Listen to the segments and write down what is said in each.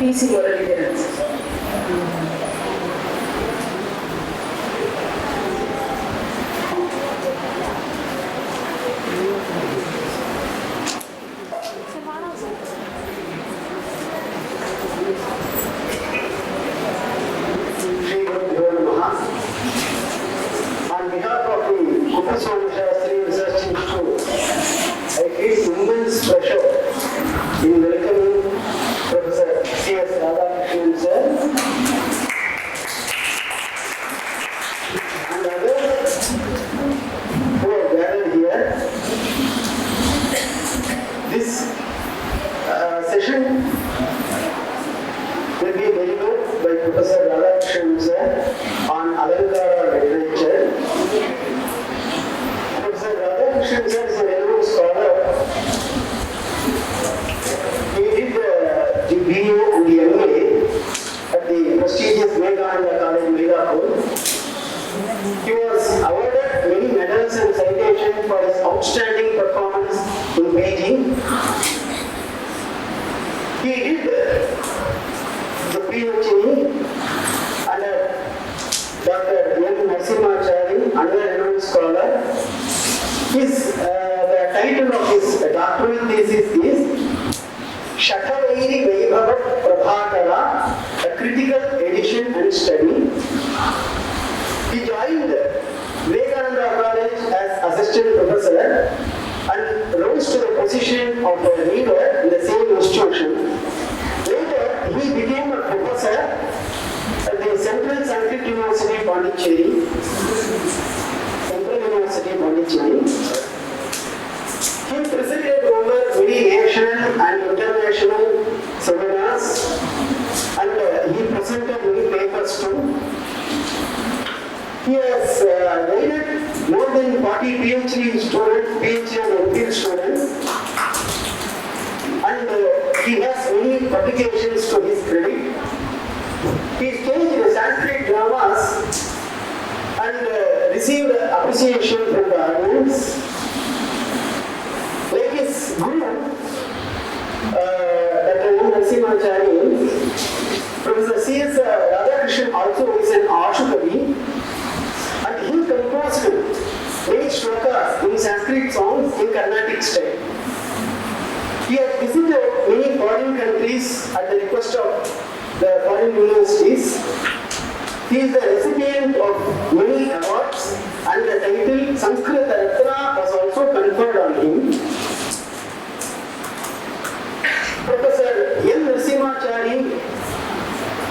PC modalities. On behalf of the Kupaswami Shastri Research Institute, I feel immense pleasure in welcoming Professor C.S. Radhakrishnan sir and others who are gathered here. This session will be delivered by Professor Radhakrishnan sir on Alankara literature. Professor Radhakrishnan sir is a renowned scholar. He did the BA and the MA at the prestigious Vivekananda College, Lierature. He was awarded many medals and citations for his outstanding performance in Beijing. He did the PhD under Dr. M. Narasimhachari, another renowned scholar. The title of his doctoral thesis is Shakavairi Vaibhava Prabhakara, a critical edition and study. He joined Vivekananda College as assistant professor and rose to the position of a reader in the same institution. Later, he became a professor at the Central Sanskrit University, Pondicherry. He presided over many national and international seminars and he presented many papers too. He has guided more than 40 PhD students, PhD and MPhil students, and he has many publications to his credit. He staged the Sanskrit dramas and received appreciation from the audience. Like his guru, Dr. M. Narasimhachari, Professor C.S. Radhakrishnan also is an Ashukavi, and he composed many shlokas in Sanskrit songs in Carnatic style. He has visited many foreign countries at the request of the foreign universities. He is the recipient of many awards and the title Sanskrit Ratna was also conferred on him. Professor M. Narasimhachari,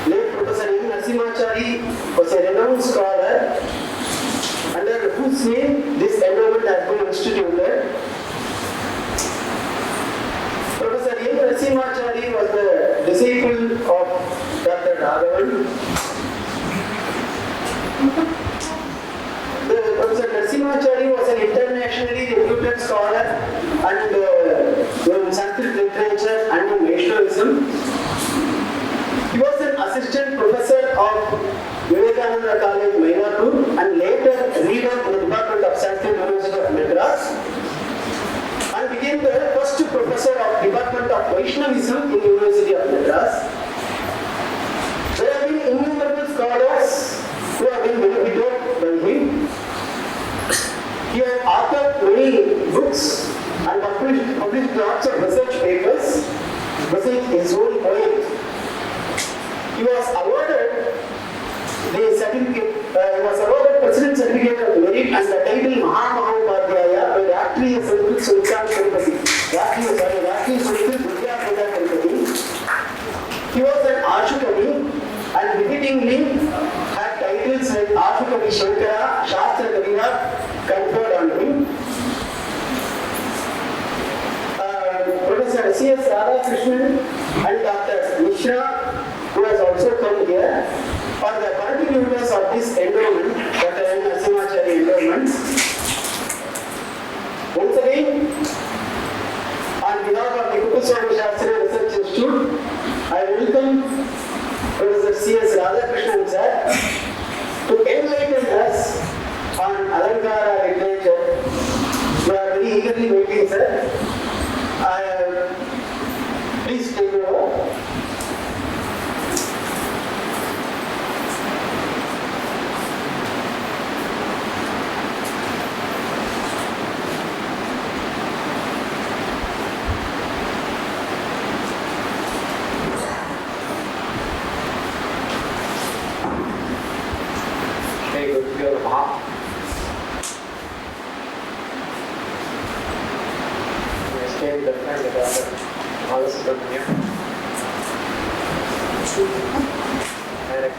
late Professor M. Narasimhachari was a renowned scholar under whose name this endowment has been instituted. Professor M. Narasimhachari was the disciple of Dr. Radhavan. Professor Narasimhachari was an internationally reputed scholar and in Sanskrit literature and in Vaishnavism. He was an assistant professor of Vivekananda College, Lierature, and later reader in the Department of Sanskrit, University of Madras, and became the first professor of Department of Vaishnavism in the University of Madras. There have been innumerable scholars who have been benefited by him. He has authored many books and published lots of research papers, research his own poems. He was awarded the certificate. He was awarded President's Certificate of Merit and the title Mahamahaupadhyaya by the Ratriya Sanskrit Sultan Tirupati. Ratriya Sanskrit Vidyapita Tirupati. He was an Ashukavi and befittingly had titles like Ashukavi Shankara, Shastra Kavira conferred on him. Professor C.S. Radhakrishnan and Dr. Mishra, who has also come here, are the contributors of this endowment, Dr. M. Narasimhachari endowment. Once again, on behalf of the Kupaswami Shastri Research Institute, I welcome Professor C.S. Radhakrishnan sir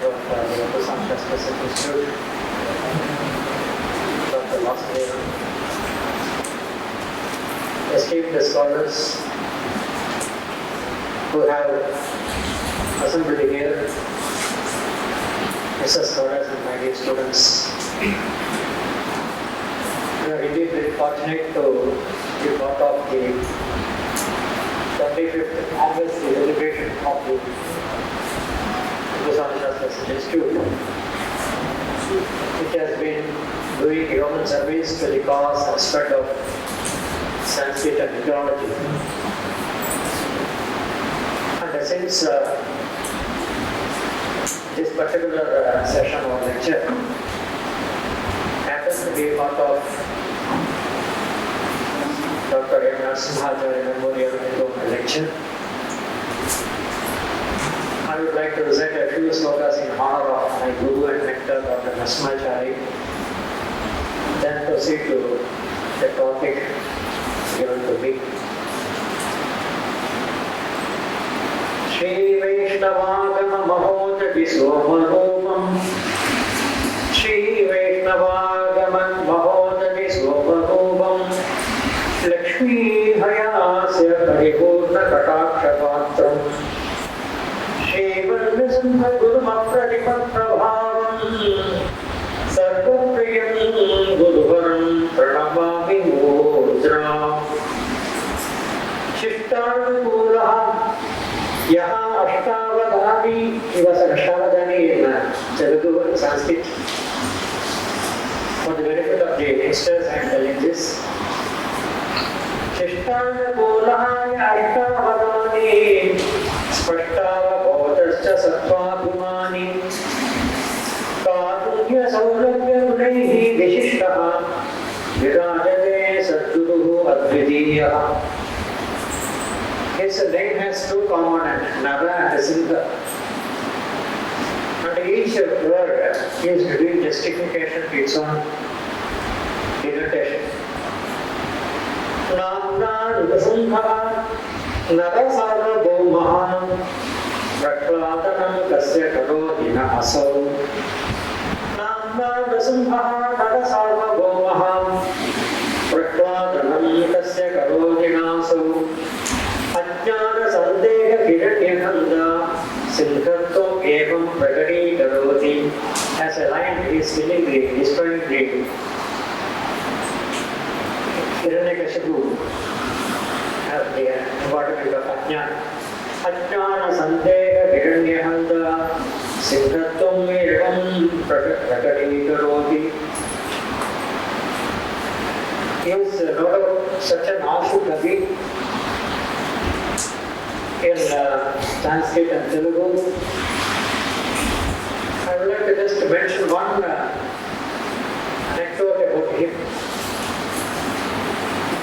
of the Sanskrit Institute, Dr. Vasudeva, esteemed scholars who have assembled here, Mr. Scholars and my dear students. We are indeed very fortunate to be part of the 25th annual celebration of the Sanskrit Institute, which has been doing human service to the cause and spread of Sanskrit and Lierature. And since this particular session or lecture happens to be part of Dr. M. Narasimhacharya Memorial Lecture, I would like to recite a few slokas in honor of my Guru and Mentor, Dr. Narasimhacharya, then proceed to the topic given to me. Shri Vaishnavagama Mahotati Somarupam Shri Vaishnavagama Mahotati Somarupam Lakshmi Hayasya Paripurna Katakshatram Shri Varnasimha Gurumapradipam Prabhavam Sarvapriyam Guruvaram Pranamami Mudra Shishtarukulaha Yaha Ashtavadhani. He was an Ashtavadhani in Telugu and Sanskrit. For the benefit of the youngsters, I am telling this. Shishtarukulaha Ashtavadhani Spashtavabodascha Sattvabhimani Karunya Saurabhya Gunaihi Vishishtaha Virajate Sadguruhu Advidiyaha. His name has two components, Nara and Sindha. And each word is doing justification to its own denotation. Namna Nrsimha Nara Sarvabhaumaha Prakladanam Kasya Karodina Asau Namna Nrsimha Nara Sarvabhaumaha Prakladanam Kasya Karodina Asau Ajnana Sandeha Hiranyahanda Siddhartho Evam Pragati Karoti. As a lion is killing the destroying the Hiranyakashipu, have the embodiment of Ajnana. Ajnana Sandeha Hiranyahanda Siddhartho Evam Pragati Karoti. He is no doubt such an Ashu Kavi in Sanskrit and Telugu. I would like to just mention one anecdote about him.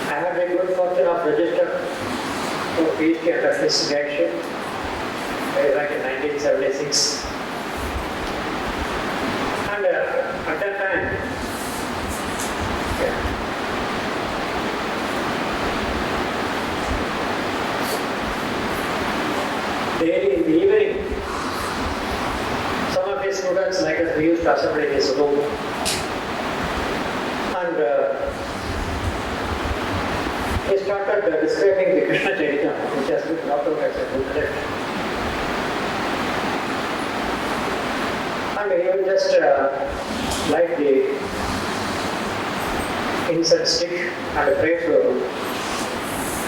I had the good fortune of registering for PhD under his direction way back in 1976. And at that time, daily in the evening, some of his students like us, we used to assemble in his room. And he started describing the Krishna Chaitanya, which has been brought out as a book. And he would just light the incense stick and pray to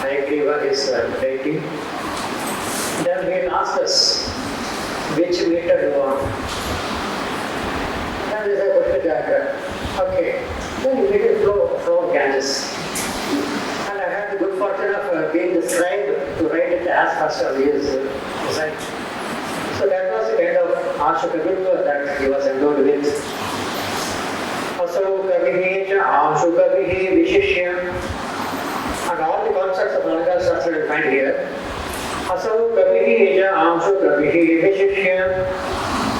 Hayagriva, his deity. Then he asked us which meter you want. And we said, put the diagram. Okay. Then he made a flow of Ganges. And I had the good fortune of being the scribe to write it as fast as he is designed. So that was the kind of Ashukavitva that he was endowed with. Asau Kavihi cha Ashukavihi Vishishya. And all the concepts of Alankara Shastra you find here. Asau Kavihi ja Amshu Kavihi Vishishya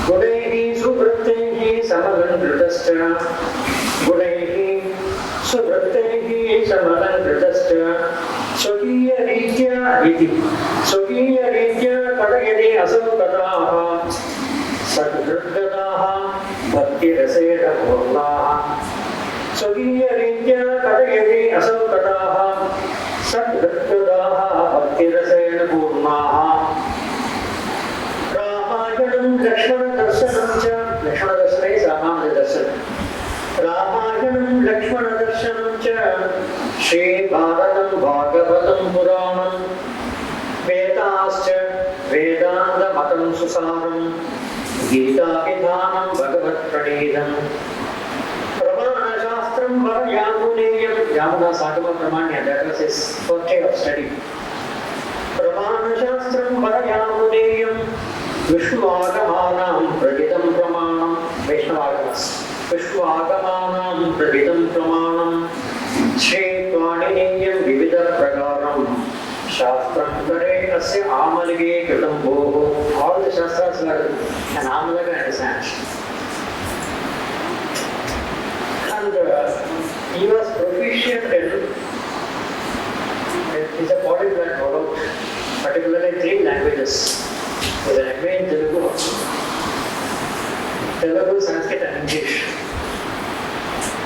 Gudaihi Subrattehi Samalan Vritascha Gudaihi Subrattehi Samalan Vritascha Swakiya Ritya Iti Swakiya Ritya Kadayani Asau Kataha Sadhruddhadaha Bhakti Rasena Purnaha Swagiyya Ritya Kadayati Asavkadaha Sadhruddhadaha Bhakti Rasena Purnaha Ramayanam Lakshmana Darsanam Cha Lakshmana Darsana is Ramana Darsana Ramayanam Lakshmana Darshanam Cha Shri Bharatam Bhagavatam Puranam Vedascha Vedanta Matam Susaram Gita Vidhanam Bhagavat Pranidham Pramana Shastram Varayamuneyam Yamuna Sagama Pramanya, that was his forte of study. Pramana Shastram Varayamuneyam Vishwagamanam Pradidam Pramanam Vaishnavagamas Vishwagamanam Pradidam Pramanam Shri Tvanineyam Vividha Pragaram Shastram Kare Asya Amalage Kritam Bhoho. All the Shastras were an Amalaga and his hands. And he was proficient in, he's a polyglot wrote particularly 3 languages. He's an MA in Telugu, Sanskrit and English.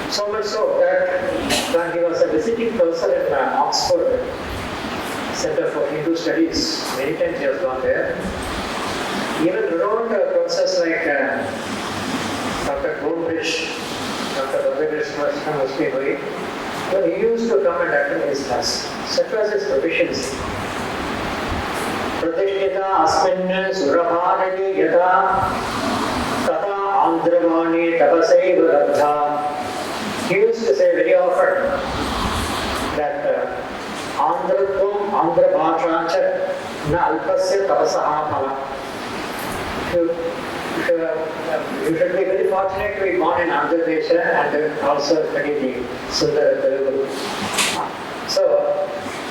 So much so that when he was a visiting professor in Oxford Center for Hindu Studies, many times he has gone there. Even renowned professors like Dr. Goldrich, Dr. Radhakrishnan was being doing, but he used to come and attend his class. Such was his proficiency. Pratishtita asmin surabharani yata tata andravani tapasaiva labdha. He used to say very often that Andratvam Andhra Bhashacha na alpasya tapasaha phala. You should be very fortunate to be born in Andhra Pradesh and also study the Sundara Telugu. So,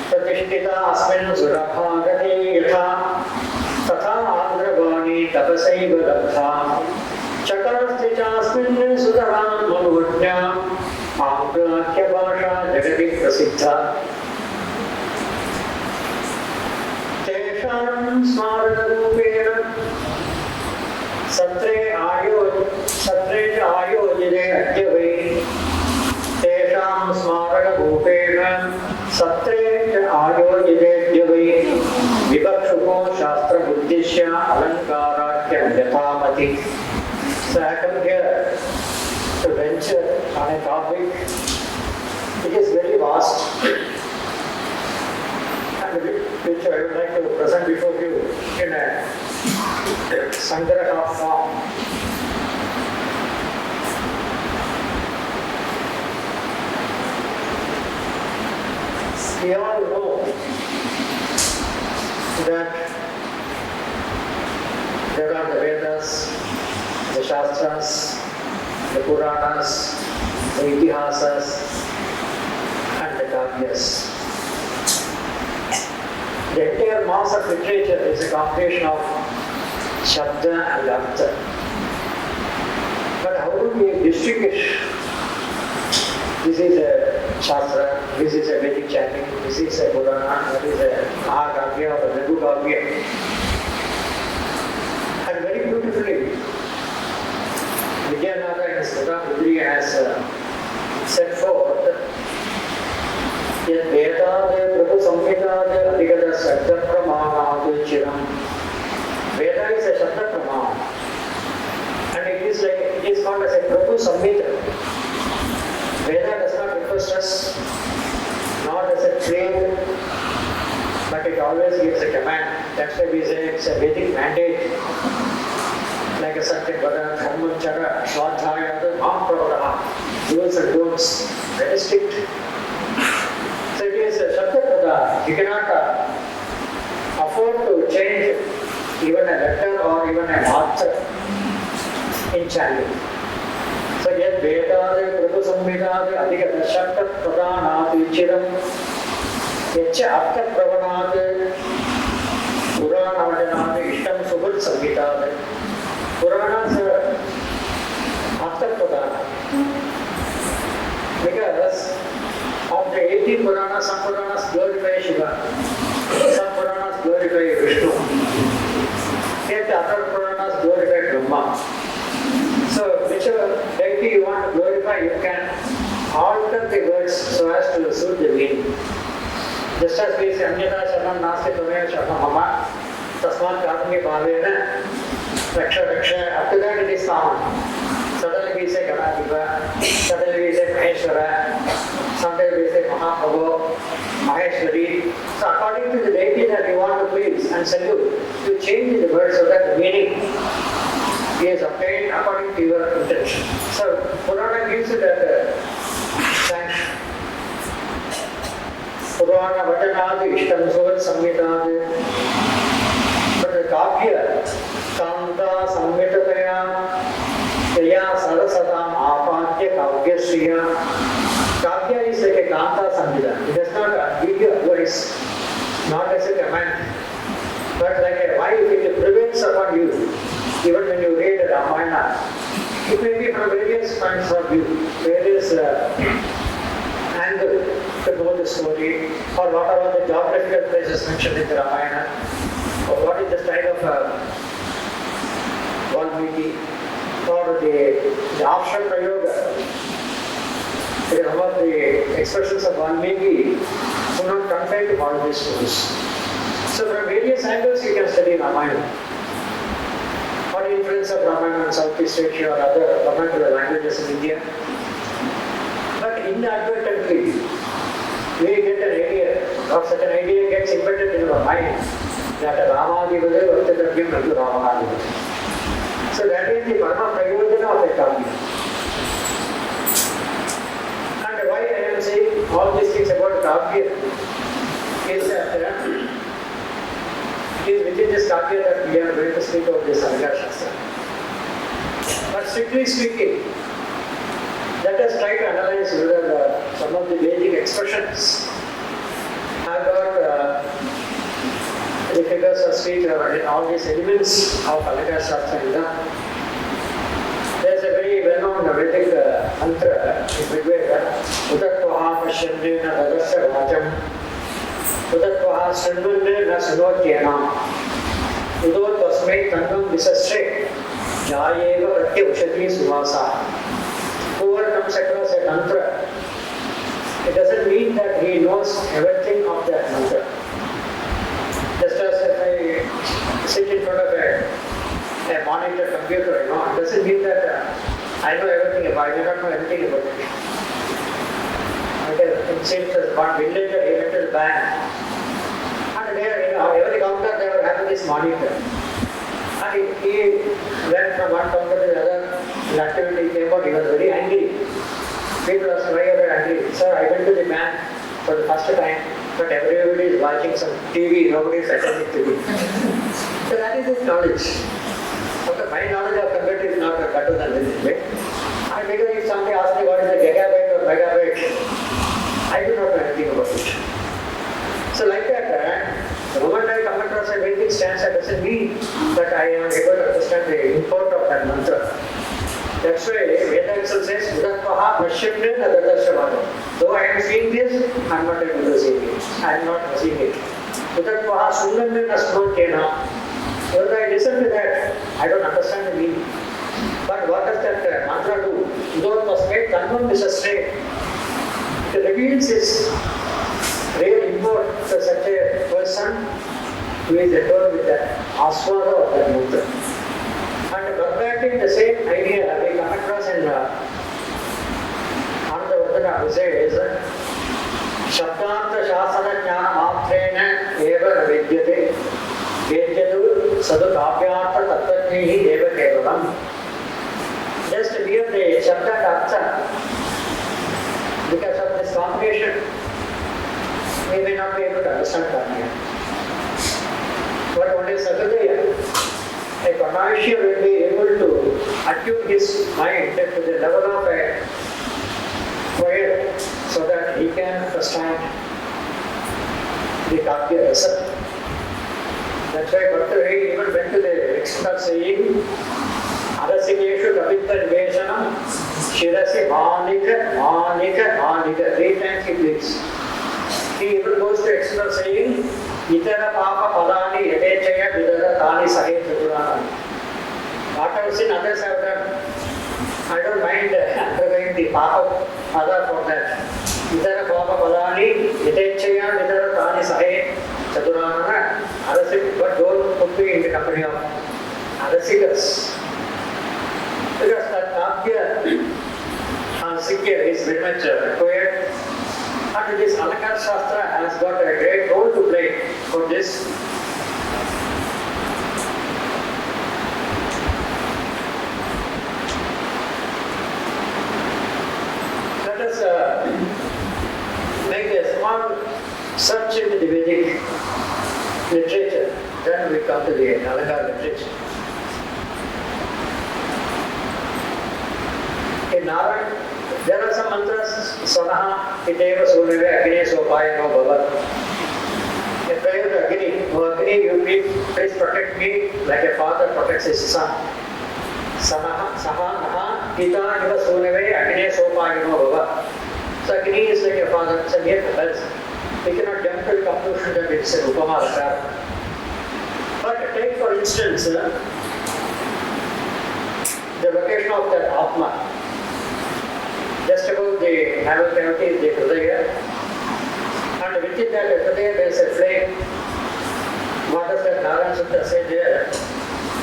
Pratishtita asmin surabhagati yatha tatha andravani tapasaiva labdha chakarasti asmin sudaram manuvajna Andhrakya Bhasha Jagati Prasiddha Tesham Smaragurupena Satre Ayojine Adyavai Tesham Smaragurupena Satre Ayojine Adyavai Vibhakshuko Shastra Buddhishya Alankara Yathamati. So I come here to venture on a topic which is very vast and which I would like to present before you in a Sangraha form. We all know that there are the Vedas, the Shastras, the Puranas, the Itihasas, and the Kavyas. The entire mass of literature is a combination of Shabda and Artha. But how do we distinguish? This is a Shastra, this is a Vedic chanting, this is a Purana, that is a Mahakavya or a Laghu Kavya. And very beautifully, Vijayanath in his Pudri has set forth Yat Vedade Prabhu Samhitade Adhigata Sabda Pramana Chiram. Veda is a Sabda Pramana and it is called as a Prabhu Samhita. Veda does not request us, nor does it claim, but it always gives a command. That's why we say it's a Vedic mandate. Like a Satya Vada, Dharma Chara, Swadhyaya, Mahaprabha, do's and don'ts, very strict. So it is a Satya Vada. You cannot afford to change even a letter or even a martha in chanting. So yet Vedade, Prabhu Samhitade, Adhigata Shakta Pradhanati Chiram, Yetcha Artha Pravanade, Purana Vajanade, Ishtam Subhat Samhitade. Puranas are Artha Pradhana. Because of the 80 Puranas, some Puranas glorify Shiva, some Puranas glorify Vishnu, yet other Puranas glorify Brahma. whichever deity you want to glorify, you can alter the words so as to suit the meaning. Just as we say, Anyata Sharanam Nasti Tvameva Sharanam Mama, Tasmat Karmi Bhavena, Raksha Raksha, up to that it is common. Suddenly we say Ganadeva, suddenly we say Maheshwara, sometimes we say Mahaprabhu, Maheshwari. So according to the deity that you want to please and salute, you change the word so that the meaning is obtained according to your intention. So Purana gives it as a sanction. Purana Vajanadi Ishtam Suvat Samhitadi. But the Kavya, Kanta Samhitataya, Kriya Sarasatam Apatya Kavya Sriya. Kavya is like a Kanta Samhita. It does not give you a voice, not as a command, but like a wife, it prevails upon you. Even when you read Ramayana, it may be from various points of view, various angles to know the story, or what are all the geographical places mentioned in the Ramayana, or what is the style of Valmiki, or the Ashram Prayoga. Some of the expressions of Valmiki do not contain to all these stories. So from various angles you can study Ramayana. What influence of Ramayana on Southeast Asia or other vernacular languages in India. But inadvertently, we get an idea, or such an idea gets embedded in our mind that Ramadivade Vartadavyam Nadu Ramadivade. So that is the Parma Prayojana of a Kavya. And why I am saying all these things about Kavya is that it is within this Kavya that we are going to speak of this Alankara Shastra. But strictly speaking, let us try to analyze whether some of the basic expressions have got the figures of speech or all these elements of Alankara Shastra in them. There is a very well-known Vedic mantra in Rigveda, Udatvaha Pashyandena Dadasya Vajam, Udatvaha Srinvandena Sunotyena, Udot Tasmai Tangam Visasre, Jayeva Pratya Ushati Suvasa. Whoever comes across a mantra, it doesn't mean that he knows everything of that mantra. Just as if I sit in front of a monitor computer, it doesn't mean that I know everything about it. I do not know anything about it. Okay, it seems as one villager, he went to the bank, and there, every counter they were having this monitor. And he went from one counter to the other. The activity came out, he was very angry. People asked why you are angry. Sir, I went to the bank for the first time, but everybody is watching some TV, nobody is attending to me. So that is his knowledge. Okay, my knowledge of computer is not better than this, right? And because if somebody asks me what is a gigabyte or megabyte, I do not know anything about it. So like that, the moment I come across a basic stanza doesn't mean that I am able to understand the import of that mantra. That's why Veda itself says, Udatvaha Pashyamne Nadadashavada. Though I am seeing this, I am not able to see it. I am not seeing it. Udatvaha Sungamne Nasmokena. Whether I listen to that, I don't understand the meaning. But what does that mantra do? Udot Tasmai Tangam Visasre. It reveals its real import to such a person who is adorned with that aswada of that mantra. And verbatim the same idea we come across in another Vadana who says Shabdanta Shasana Jnana Mathrena Eva Vidyate Vedyadu Sadhu Kavyaartha Tattvatnihi Eva Kevalam. Just hear the Shabda and Artha. Because of this combination, we may not be able to understand Kavya. But what is Sagadaya? A connoisseur will be able to attune his mind to the level of a poet so that he can understand the Kavya rasa. That's why Bhattari even went to the extent of saying Arasineshu Kapitha Niveshanam Shirasi Manika Manika Manika. 3 times he pleads. He even goes to extent of saying Itara Papa Padani Yadechaya Vidara Tani Sahit Tripurana. Whatever sin others have done, and in the company of other seekers. Because that Kavya Sikya is very much required. And this Alankara Shastra has got a great role to play for this. Let us make a small search into the Vedic literature. Then we come to the Alankara literature. In Narayan, there are some mantras, Sanaha, Iteva Sunave, Agni Sopaya no Bhavat. In prayer to Agni, O Agni, you please protect me like a father protects his son. Sanaha, Saha, Naha, Ita, Iva Sunave, Agni Sopaya no Bhavat. So Agni is like a father, it's a mere else. We cannot jump to the conclusion that it's a Upama Alakara. But take for instance, the location of that Atma. Just above the navel cavity is the Hridaya, and within that Hridaya there is a flame. What does that Narayan Sutta say there?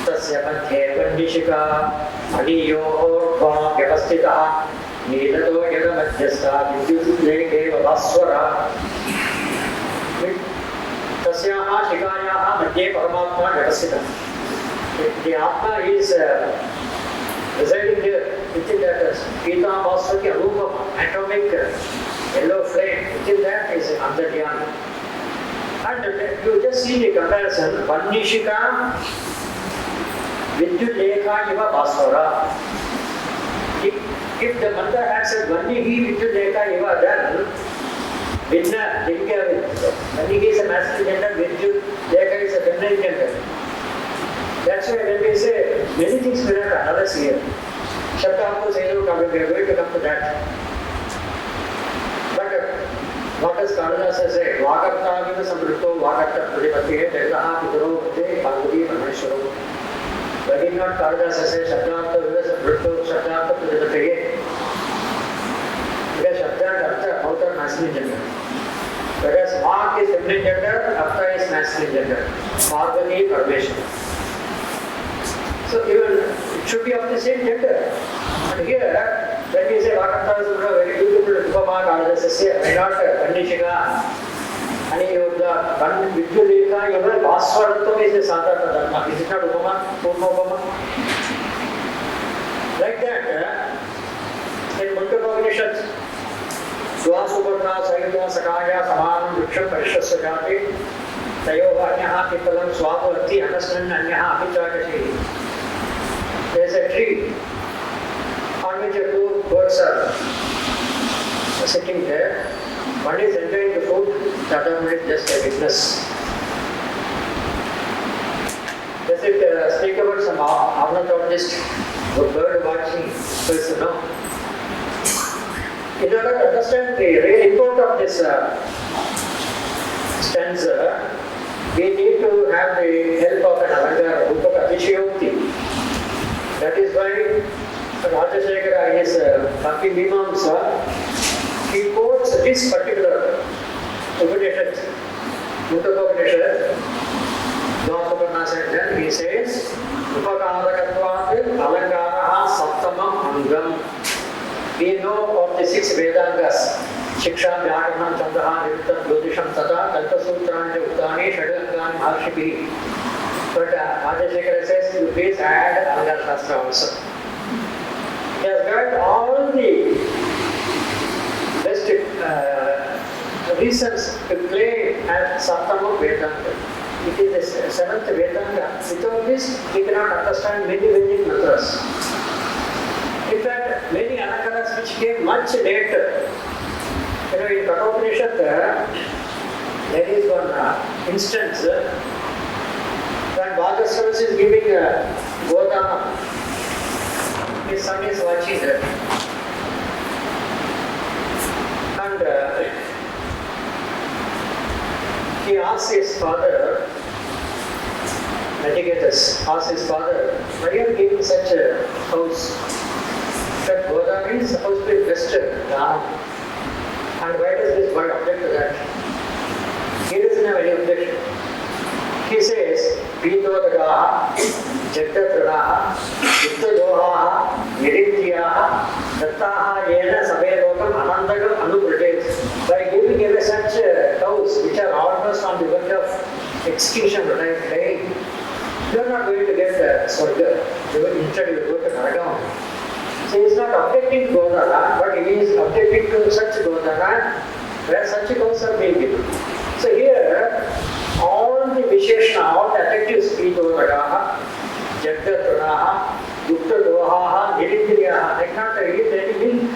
Tasya madhye pandishika aniyo orva vyavastitaha nilato yaga madhyastha vidyutlekeva vaswara. Tasyaha shikayaha madhye paramatma vyavastitaha. The Atma is residing here within that Gita Vaswati Arupam, atomic yellow flame, within that is Antaryami. And you just see the comparison, Vannishika Vidyulekha Iva Vaswara. If the mantra had said Vannihi Vidyulekha Iva, then Vidna, Vannihi is a masculine gender, Vidyulekha is a feminine gender. That's why when we say many things we have to analyze here. Shabda says, we are going to come to that. But what does Kalidasa say? Vakarta Viva Samrito, Vakarta Pradipati, Tegaha, Pidro, Te, Parvati, Parmeshwaro. But did not Kalidasa say, Shabda Viva Samrito, Shabda Pradipati? Because Shabda and Artha both are masculine gender. Whereas Vak is feminine gender, Artha is masculine gender. Parvati, Parmeshwaro. So even it should be of the same gender. And here, when we say Vakanta is a very beautiful Upama Kalidasasya, why not Pandishika? And Yoga, Vidyulekha, Yoga, Vaswaratvam is a Sadhana Dharma. Is it not Upama? Purma Upama? Like that, in Mundaka Upanishads, Swasubhatra, Sayudha, Sakaya, Samanam, Vriksham, Parishasvajati, Tayoha, Anyaha, Pipalam, Swabhavati, Anasnan, Anyaha, Apichakashi. There is a tree on which two birds are sitting there. One is enjoying the food, the other one is just a witness. Does it speak about some ornithologist or bird watching person? No. In order to understand the real import of this stanza, we need to have the help of an Alankara, Upaka Atishayokti. That is why Radhakrishnan in his Bhakti Mimamsa, he quotes this particular Upanishad, Mundaka Upanishad, Dvasuparnasa, and then he says, Upakarakatvat Alankaraha Saptamam Angam. We know of the 6 Vedangas, Shiksha, Vyakaranam, Chandraha, Nivittam, Jyotisham, Tata, Kalpasutrani, Uttani, Shadangani, Maharshipi. But Radhakrishnan says, you please add Alankara Shastra also. He has got all the best reasons to play at Saptama Vedanta. It is the 7th Vedanta. Without this, we cannot understand many Vedic mantras. In fact, many Alankaras which came much later. You know, in Kathopanishad, there is one instance when Bhadrasavas is giving Godana, his son is watching that. And he asks his father, Natigetas asks his father, why are you giving such a house? That Godana is supposed to be vested down. And why does this boy object to that? He doesn't have any objection. He says, पीतोदकाः जग्दतृणाः युक्तदोहाः निरिन्द्रियाः दत्ताः yen सभेदोकम् अनन्तकम् अनुवृटेत्. By giving away such cows which are almost on the verge of extinction, dying, you are not going to get Swarga. Instead you will go to Narakam. So he is not objecting to Godana, but he is objecting to such Godana where such cows are being given. So here, all the Visheshna, all the adjectives, Pitodagaha, Jagdatrunaha, Yuktadohaha, Nirindriyaha, they cannot give any meaning.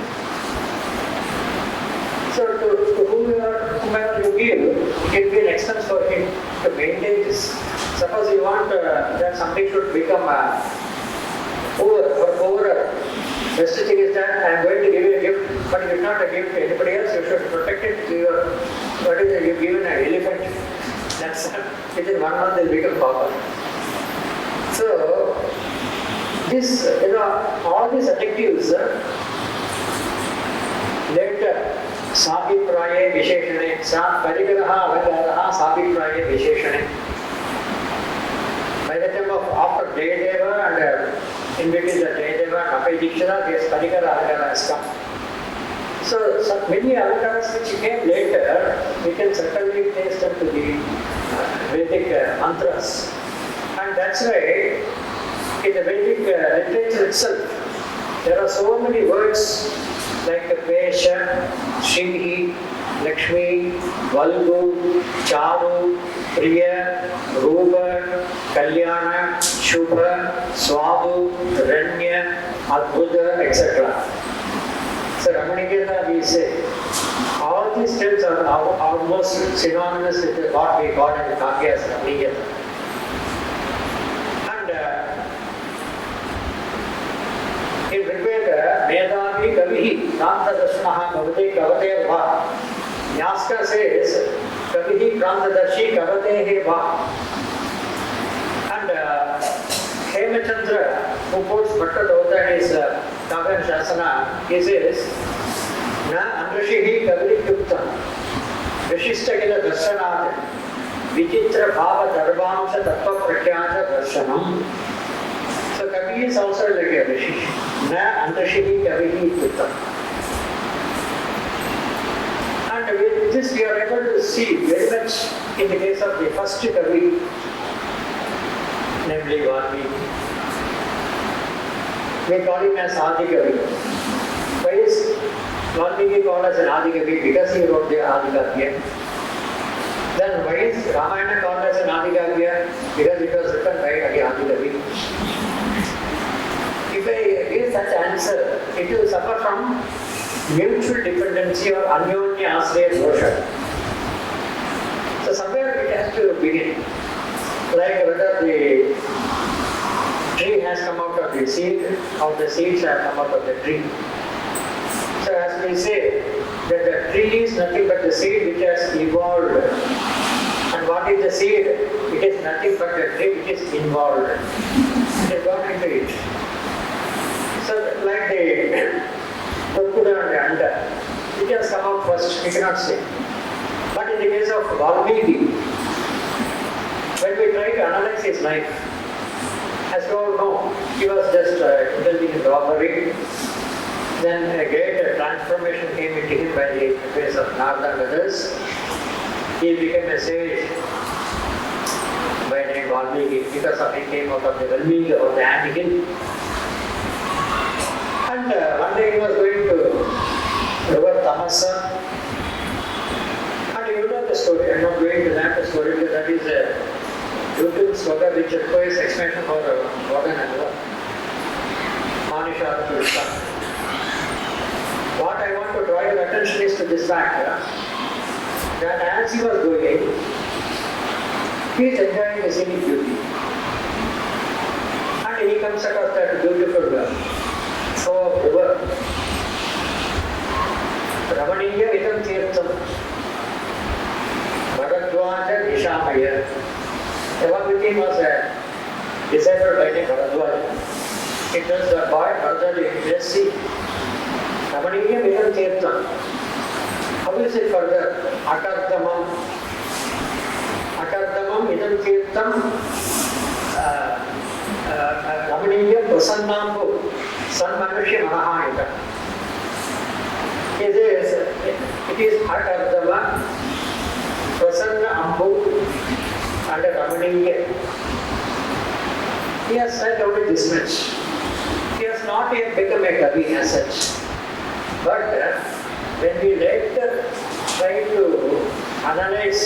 So to whomever you give, it can be an expense for him to maintain this. Suppose you want that something should become poorer. Best thing is that I am going to give you a gift, but you did not give to anybody else. You should protect it to your. What is it? You've given an elephant. That's within 1 month they'll become pauper. So this, all these adjectives let Sabipraye Visheshane, Sa Parikaraha Avagaraha Sabipraye Visheshane. By the time of after Jayadeva and in between the Jayadeva and Apayadikshara, this Parikara Avagara has come. So many Avagaras which came later, we can certainly trace them to the Vedic mantras. And that's why in the Vedic literature itself, there are so many words like Pesha, Shrihi, Lakshmi, Valgu, Charu, Priya, Rupa, Kalyana, Shubha, Swadu, Ranya, Adbhuta, etc. So Ramaniketa we say, all these terms are almost synonymous with what we got in the Kagya as Ramaniketa. In Rigveda, Medavi Kavihi, Prantadashnaha Kavate Kavate Va. Nyaska says, Kavihi Prantadashi Kavate Va. And Hemachandra, who quotes Bhattadauta in his Kavya Shasana, he says, Na Andrashihi Kavri Yuktam, Vishishtakila Darshanat, Vichitra Bhava Darbamsha Tattva Prakyata Darshanam. So Kavi is also like a Rishi. Na Andrashihi Kavihi Yuktam. And with this we are able to see very much in the case of the first Kavi, namely Valmiki. We call him as Adi Kavi. Why is Valmiki called as an Adi Kavi? Because he wrote the Adi Kavya. Then why is Ramayana called as an Adi Kavya? Because it was written by Adi Kavi. If I give such answer, it will suffer from mutual dependency or Anyonya Asraya Dosha. So somewhere it has to begin. Like whether the tree has come out of the seed or the seeds have come out of the tree. So as we say, that the tree is nothing but the seed which has evolved. And what is the seed? It is nothing but the tree which is involved. It has gone into it. So like the Kurkuda and the Anda, it has come out first, we cannot say. But in the case of Valmiki, when we try to analyze his life, as you all know, he was just indulging in robbery. Then a great transformation came into him by the face of Narada and others. He became a sage by name Valmiki because of he came out of the Valmiki or the Antikin. And one day he was going to river Tamasa. And you know the story. I am not going to that story because that is a YouTube slogan which requires explanation for Rogan and Manisha Krishna. What I want to draw your attention is to this fact that as he was going, he is enjoying the scenic beauty. And he comes across that beautiful river. Ramaniya Vidam Tirtham Bharadwaja Nishamaya. The one with him was a disciple by name Bharadwaja. It was the boy Bharadwaja in Jesse. Ramaniya Vidam Tirtham. How is it further? Akardamam Vidam Tirtham Prasannambu Sanmanusya Mahahanita. It is Atardava, Prasanna Ambu, and Ramaniya. He has said only this much. He has not yet become a Kavi as such. But when we later try to analyze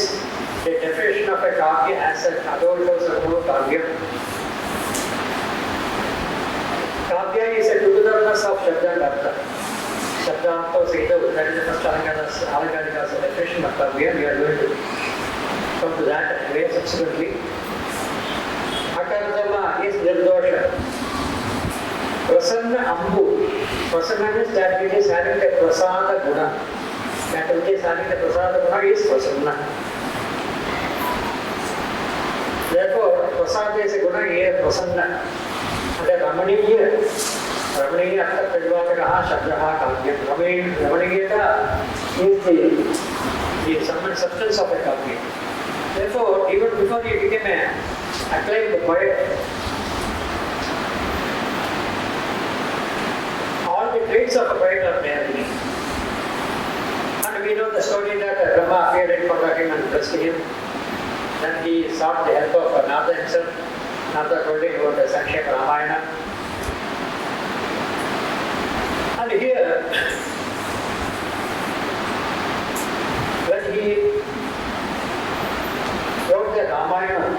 the definition of a Kavya as an Adolfo Sarno Kavya, Kavya is a togetherness of Shabda and Artha. Shabda Artha Sita, that is the first Alankara's definition of Kavya. We are going to come to that anyway subsequently. Akardama is Nirdosha. Prasanna Ambu. Prasanna means that it is having the Prasada Guna. That which is having the Prasada Guna is Prasanna. Therefore, Prasada is a Guna here, Prasanna. And the Ramaniya Artha Pradvatakaha Shabdaha Kavya. Ramaniya is the substance of a Kavya. Therefore, even before he became an acclaimed poet, all the traits of a poet are there in him. And we know the story that Brahma appeared in front of him and blessed him. Then he sought the help of Narada himself. Narada told him about the Sanskrit Ramayana. And here, when he wrote the Ramayana,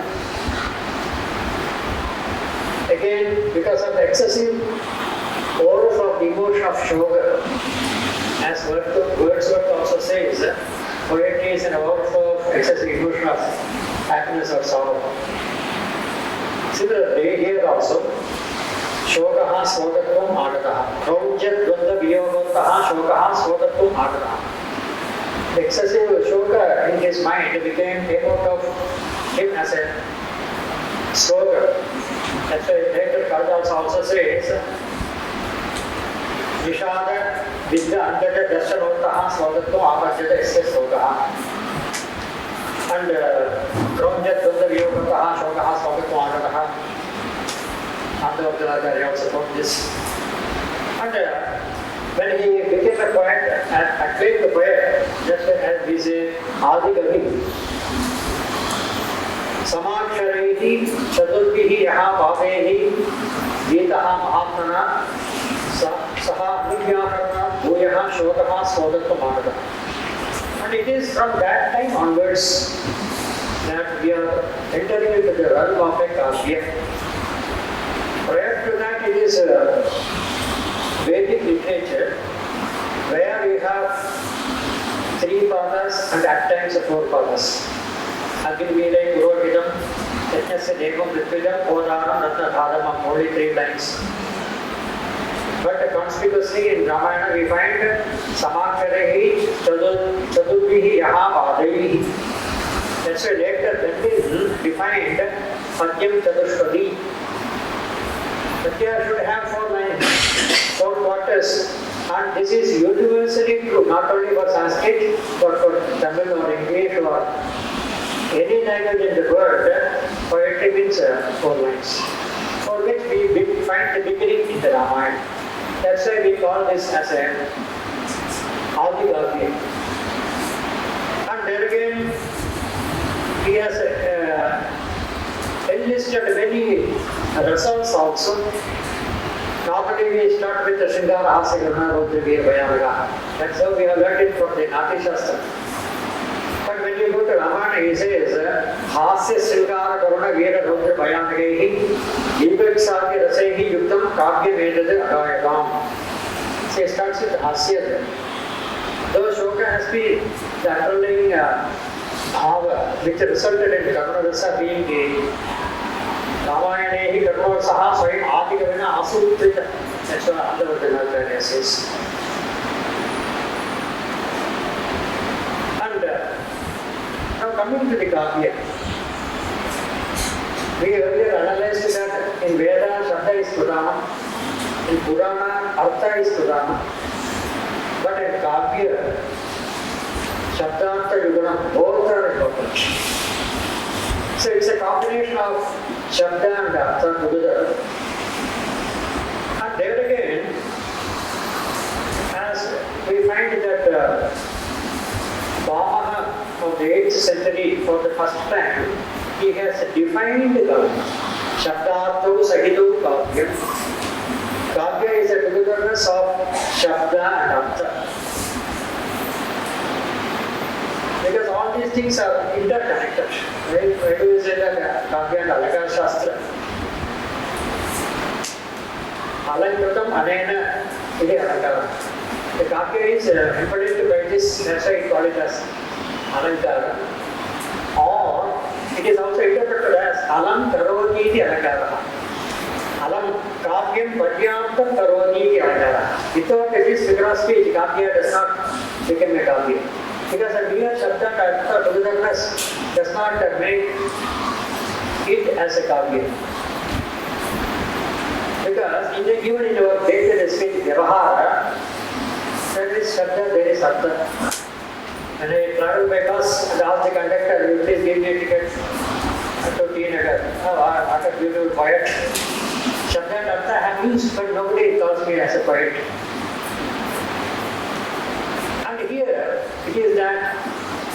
again, because of the excessive overflow of the emotion of Shoga, as Wordsworth also says, poetry is an overflow of excessive emotion of happiness or sorrow. Similarly, here also, Shogaha Svogatvam Agataha, Raujya Dvanda Viyogantaha Shogaha Svogatvam Agataha. The excessive Shoga in his mind came out of him as a slogan. That's why later Kalidas also says, Vishada Vidya Andata Darsanotaha Svogatvam Agajata Isya Slogaha. And Raujya Dvanda Viyogantaha Shogaha Svogatvam Agataha. They also wrote this. And when he became a poet, acclaimed the poet, just as we say, Adi Kavi. Samaksharaihi Chadurbihi Yaha Bhavehi Gitaha Mahatmana Saha Anugyaharana Bhuyaha Shogaha Svogatva Marada. And it is from that time onwards that we are entering into the realm of a Kavya. Prior to that, it is Vedic literature where we have 3 padas and at times 4 padas. Agnivilai Purohitam, Yajnasya Devam Ritvidam, Podaram Ratnadhadamam, only 3 lines. But conspicuously in Ramayana we find Samaksharehi Chadurbihi Yaha Bhadehi. That's why later Pandit defined Padyam Chadushpadi. Padya should have 4 lines, 4 quarters, and this is universally true, not only for Sanskrit, but for Tamil or English or any language in the world. Poetry means 4 lines, for which we find the beginning in the Ramayana. That's why we call this as a Adi Kavya. And there again, he has enlisted many results also. Normally we start with the Shringara Hasagrana Rudravir Vayanaga. That's how we have learned it from the Nati Shastra. But when you go to Ramayana, he says, Hasya Shringara Karuna Veera Rudra Vayanagahi, Vibhaksaki Rasehi Yuktam Kavya Vedada Adayagam. So he starts with Hasya. Though Shoka has been the underlying bhava, which resulted in Karuna Rasa being the Ramayanehi Karuna Saha Swayam Adi Kavina Asutrita. That's what Andavardhanacharya says. And now coming to the Kavya, we earlier analyzed that in Veda Shabda is Purana, in Purana Artha is Purana, but in Kavya Shabda Artha Yugana both are important. So it's a combination of Shabda and Artha together. But there again, as we find that Vamaha of the 8th century for the first time, he has defined Kavya. Shabdartho Sahito Kavya. Kavya is a togetherness of Shabda and Artha. Because all these things are interconnected. Right? Why do we say that Kavya and Alankara Shastra? Alankritam Anena Iti Alankara. The Kavya is embodied by this, that's why we call it as Alankara. Or it is also interpreted as Alam Karoni Iti Alankara. Alam Kavyam Padyamtam Karoni Iti Alankara. Without this figure of speech, Kavya does not become a Kavya. Because a mere Shabda and Artha togetherness does not make it as a Kavya. Because even in our day-to-day speech, Vyavahara, there is Shabda, there is Artha. When I travel by bus and ask the conductor, will you please give me a ticket to T Nagar? Oh, what a beautiful poet. Shabda and Artha I have used, but nobody calls me as a poet. And here, it is that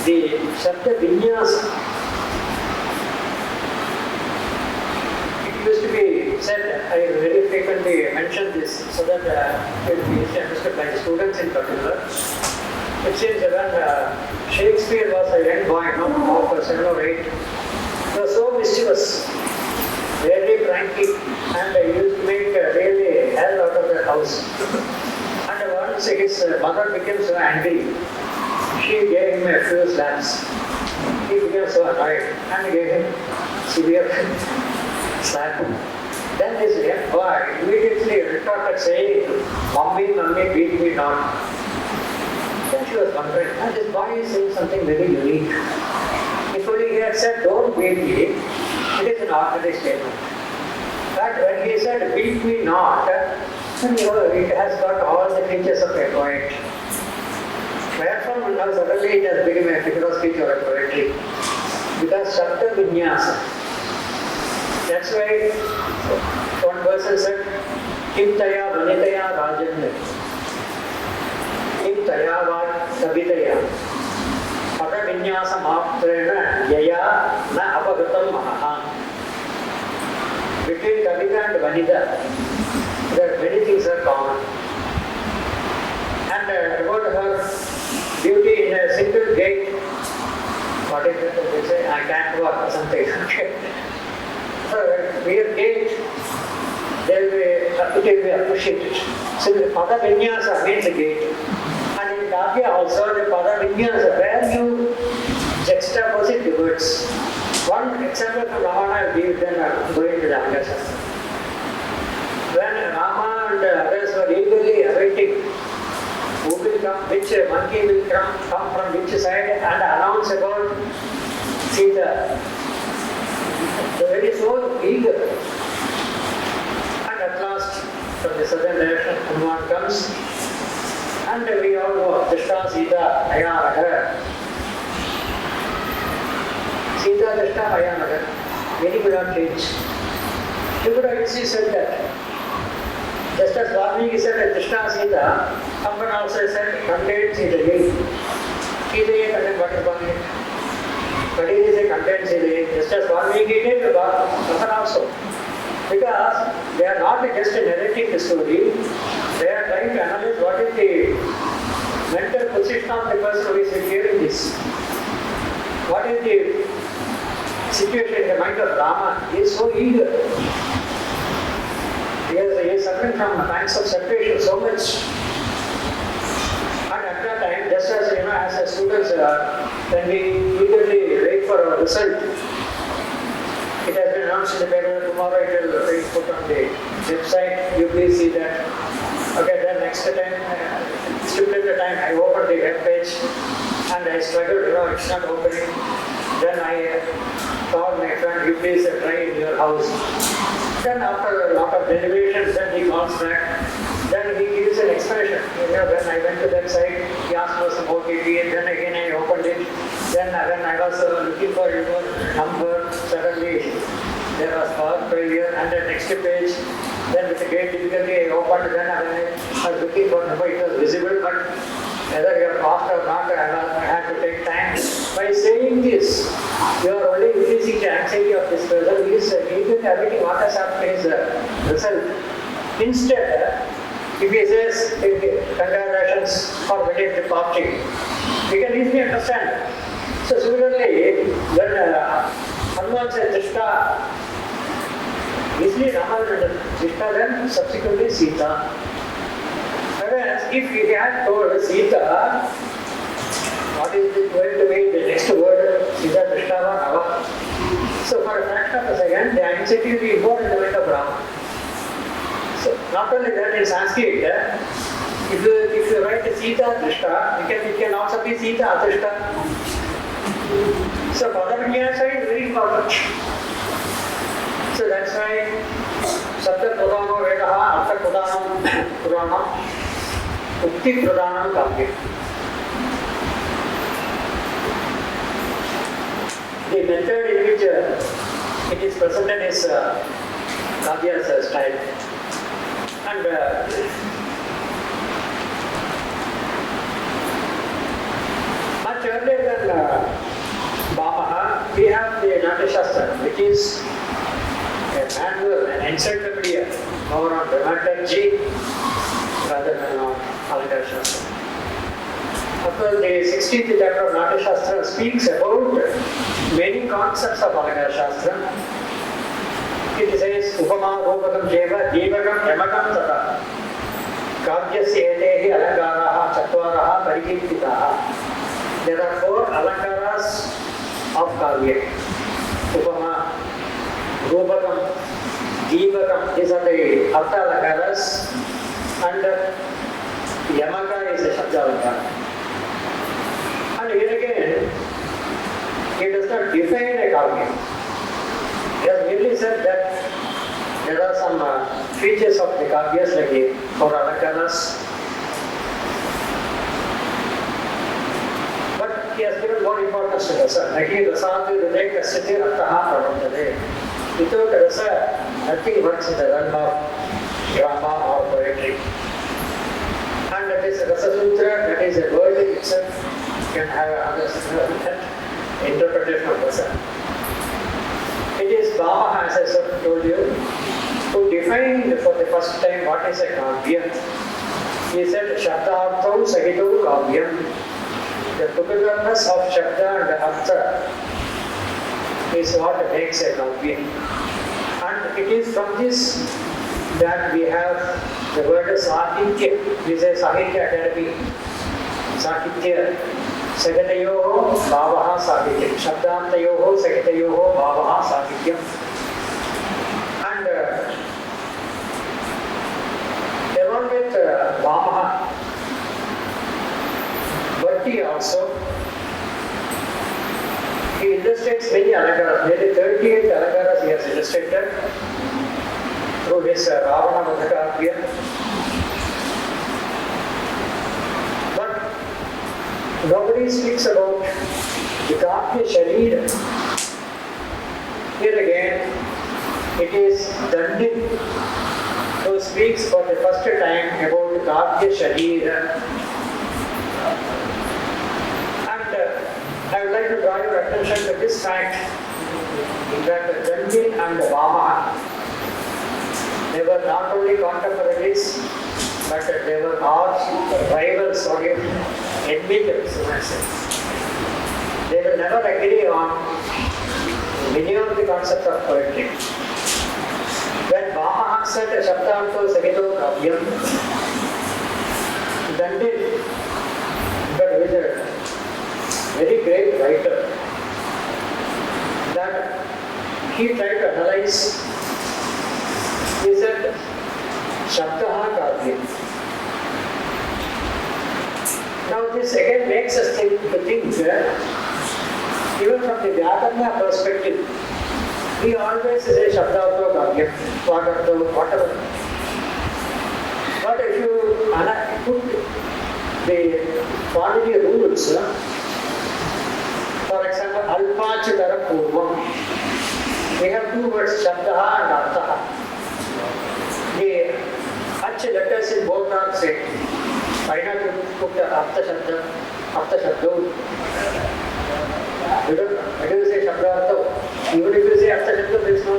the Shabda Vinyasa, it used to be said, I very frequently mention this so that it will be understood by the students in particular. It seems that when Shakespeare was a young boy, of 7 or 8, he was so mischievous, very cranky, and he used to make really hell out of the house. And once his mother became so angry, she gave him a few slaps. He became so annoyed and gave him severe slap. Then this young boy immediately retorted saying, Mummy, Mummy, beat me not. Then she was wondering, and this boy is saying something very unique. If only he had said, don't beat me, it is an ordinary statement. But when he said, beat me not, then it has got all the features of a poet. Wherefrom now suddenly it has become a figure of speech or a poetry. Because Shabda Vinyasa. That's why one person said, Kim Taya Vanitaya Rajan. Kim Taya Va Kabitaya. Pada Vinyasa Matrena Yaya Na Apagatam Maha. Between Kavita and Vanita, there are many things are common. And about her beauty in a single gait, what is it they say? I can't walk or something. So, mere gait, it will be appreciated. So, the Pada Vinyasa means a gait. And in Kavya also, the Pada Vinyasa, where you juxtapose it to words. One example from Ramana will give, then going to the Alankara Shastra. When Rama and others were eagerly awaiting who will come, which monkey will come from which side and announce about Sita. They were very so eager. And at last, from the southern direction, Hanuman comes. And we all know, Drishta Sita Ayanagar. Sita Drishta Ayanagar. Many could not change. You could have easily said that. Just as Valmiki said that Drishta Sita, Kamban also said, contained Sita. Sita is contained, what is Valmiki? Kadiri is a contained Sita. Just as Valmiki did, Kamban also. Because they are not just narrating the story, they are trying to analyze what is the mental position of the person who is hearing this. What is the situation in the mind of Rama? He is so eager. He is suffering from pangs of separation so much. And at that time, just as students, when we eagerly wait for our result, it has been announced in the paper, tomorrow it will be put on the website, you please see that. Okay, then next time, stipulated time, I opened the web page and I struggled, it's not opening. Then I called my friend, you please try in your house. Then after a lot of deliberations, then he calls back. Then he gives an explanation. When I went to that site, he asked for some OTP, and then again I opened it. Then when I was looking for your number, suddenly there was power failure, and the next page, then with great difficulty I opened looking for number, it was visible, but whether you are fast or not, I had to take time. By saying this, you are only increasing the anxiety of this person. He is everything what has happened is result. Instead, if he says, congratulations for winning the party, we can easily understand. So similarly, when Hanuman said Drishta, easily Rama will Drishta, then subsequently Sita. Whereas if he had told Sita, what is it going to be the next word? Sita Drishta or Rava. So for a fraction of a second, the anxiety will be more in the mind of Rama. So not only that, in Sanskrit, if you write Sita Drishta, it can also be Sita Adrishta. So Padavijnasa is very important. So that's why Sabda Pradhanam Vedaha, Artha Pradhanam Puranam, Ukti Pradhanam Kavya. The method in which it is presented is Kavya's style. And much earlier than Bhamaha, we have the Natya Shastra, which is a manual, an encyclopedia more on dramaturgy rather than on Alankara Shastra. Of course, the 16th chapter of Natya Shastra speaks about many concepts of Alankara Shastra. It says, Upama Rupakam Jeva Jivakam Yamakam Tata Kavyasya Etehi Alankaraha Chatvaraha Parikirtitaha. There are 4 Alankaras of Kavya. Upama, Rupakam, Jivakam, these are the Artha Alankaras, and Yamaka is the Shabda Alankara. And here again, he does not define a Kavya. He has merely said that there are some features of the Kavyas like the 4 Alankaras. But he has given more importance to rasa. Like rasatu hriday kasyate artaha pranamtate. Without rasa, nothing works in the realm of drama or poetry. And that is Rasa Sutra, that is a word itself, can have another interpretation of rasa. It is Bhamaha, as I told you, who defined for the first time what is a Kavya. He said, Shabdarthau Sahito Kavyam. The togetherness of Shabda and Artha is what makes a Kavya. And it is from this that we have the word Sahitya. We say Sahitya Academy. Sahitya. Sagatayoho Bhavaha Sahityam. Shabdantayoho Sagatayoho Bhavaha Sahityam. And along with Bhamaha, Bhatti also, he illustrates many Alankaras. Nearly 38 Alankaras he has illustrated through his Ravana Madhakavya. Nobody speaks about the Kavya Sharira. Here again, it is Dandin who speaks for the first time about Kavya Sharira. And I would like to draw your attention to this fact that Dandin and Vama, they were not only contemporaries, but they were arch rivals or enemies. They will never agree on many of the concepts of poetry. When Bhamaha said Shabdanto Sagito Kavyam, Dandin, but with a very great writer, that he tried to analyze. He said, Shabdaha Kavyam. Now this again makes us think even from the Vyakarna perspective, we always say Shabdato Kavyam, whatever. But if you put the quality rules, for example, Alpachitara Purvam, we have 2 words, Shabdaha and Arthaha. The H letters in both are same. Why not you put the Artha Shabda, Artha Shabda? When you say Shabda Artha, even if you say Artha Shabda, there is no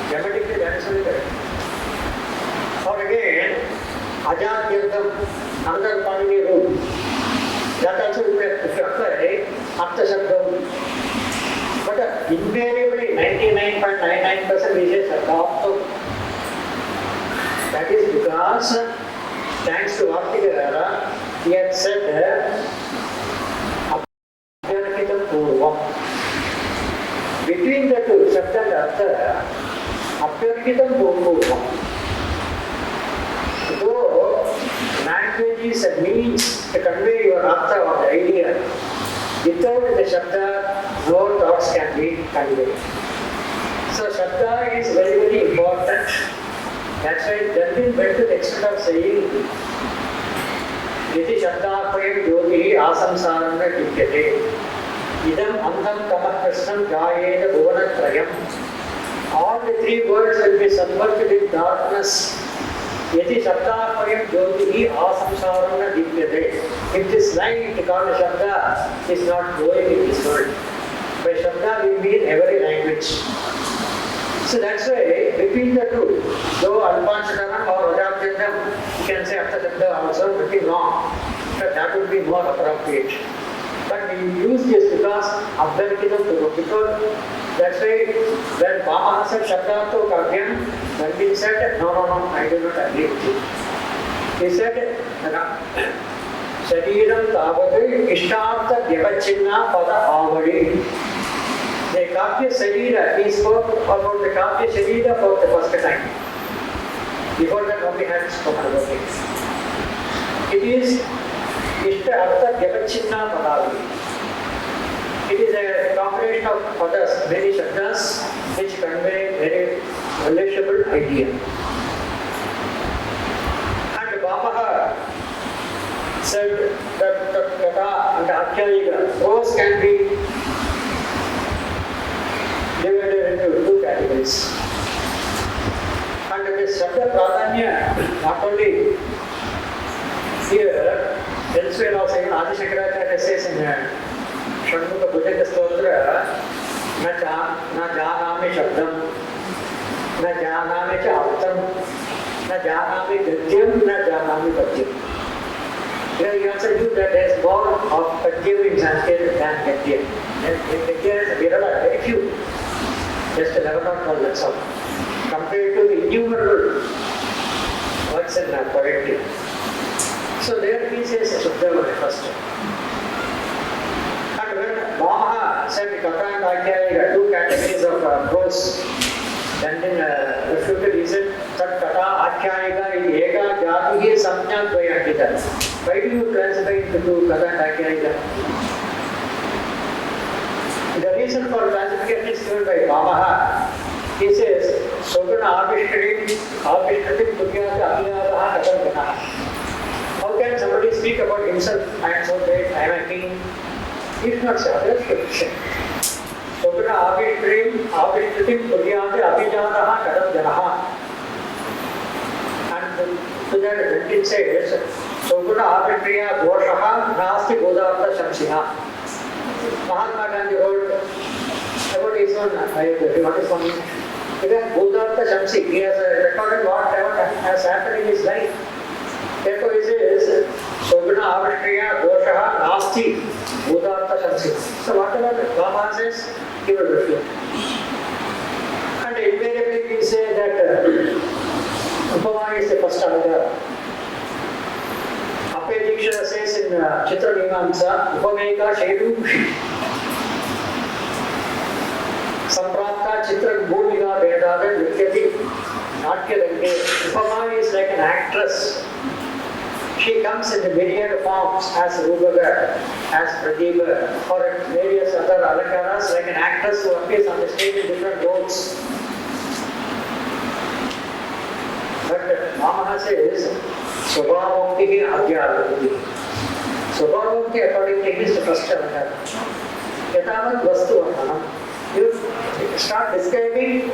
grammatically that is only correct. Or again, Ajat Yardam, another Panini rule. That also if you apply Artha Shabda. But invariably 99.99% we say Shabda. That is because thanks to Radhakrishnan, he had said Apyarkitam Purvam. Between the two, Shabda and Artha, Apyarkitam Purvam. Though language is a means to convey your Artha or the idea, without the Shabda, no thoughts can be conveyed. So Shabda is very, very important. That's why Dalvin went to the extent of saying, Yati Shabdapayam Yogi Asamsarana Dikyate Idam Andham Tamah Krishnam Gayena Bhuvanatrayam. All the three words will be submerged in darkness. Yati Shabdapayam Yogi Asamsarana Dikyate. If this line to call a Shabda is not going in this world. By Shabda we mean every language. So that's why between the two, though Alpanchakaram or Radhakrishnan, you can say Artha Shabda also, nothing wrong, but that would be more appropriate. But we use this because Abdharkitam Purvam, because that's why when Vamaha said Shabdato Kavyam, when he said, no, I do not agree with you. He said, Shariram Tavadu Ishtartha Devachinna Pada Avadi. The Kavya Sharira, he spoke about the Kavya Sharira for the first time. Before that, nobody had spoken about it. It is Ishta Artha Devachinna Padavi. It is a combination of padas, many shabdas, which convey very relishable idea. And Bhavaha said that Kata and Akhyayiga, those can be divided into two categories. And this Shabda Pradhanya, not only here, elsewhere also, even Adi Shankaracharya says in Shanmukha Bhujanga Stotra, Na Janami Shabdam, Na Janami Artham, Na Janami Gadyam, Na Janami Padyam. Here you also knew that there is more of Padyam in Sanskrit than Gadyam. In Gadyam, there are very few. Just 11 or 12, that's all. Compared to the innumerable words in poetry. So there he says Shabda first. And when Vamaha said Kata and Akhyayiga, two categories of prose, then refuted, he said that Kata Akhyayiga is Eka Jatihi Samjna Dvayakita. Why do you classify into two Kata and Akhyayiga? The reason for classification is given by Vamaha. He says, Sogana Abhishtadim Dukyata Abhyadaha Kadam Ganaha. How can somebody speak about himself? I am so great, I am a king. He is not say, others should say. Sogana Abhishtadim Dukyata Abhyadaha Kadam Ganaha. And to that it says, Sogana Abhishtriya Goshaha Nasti Godartha Shamsiha. Mahatma Gandhi wrote about his own, what is one? Godartha Shamsi, he has recorded whatever has happened in his life. Therefore he says, Sogana Avashtriya Doshaha Nasti Godartha Shamsi. So whatever Vamaha says, he will refute. And invariably we say that Upama is the first Alankara. Diksha says in Chitra Mimamsa, Upameka Shedushi. Samprapta Chitra Bhumika Vedada Nityati Natya Range. Upama is like an actress. She comes in the myriad forms as Rubaga, as Pradeepa, or various other Alankaras, like an actress who appears on the stage in different roles. But Vamaha says, Swabhavamukti Adhyarati. Swabhavamukti according to his first Alankara. Yatavat Vastu Varnanam. You start describing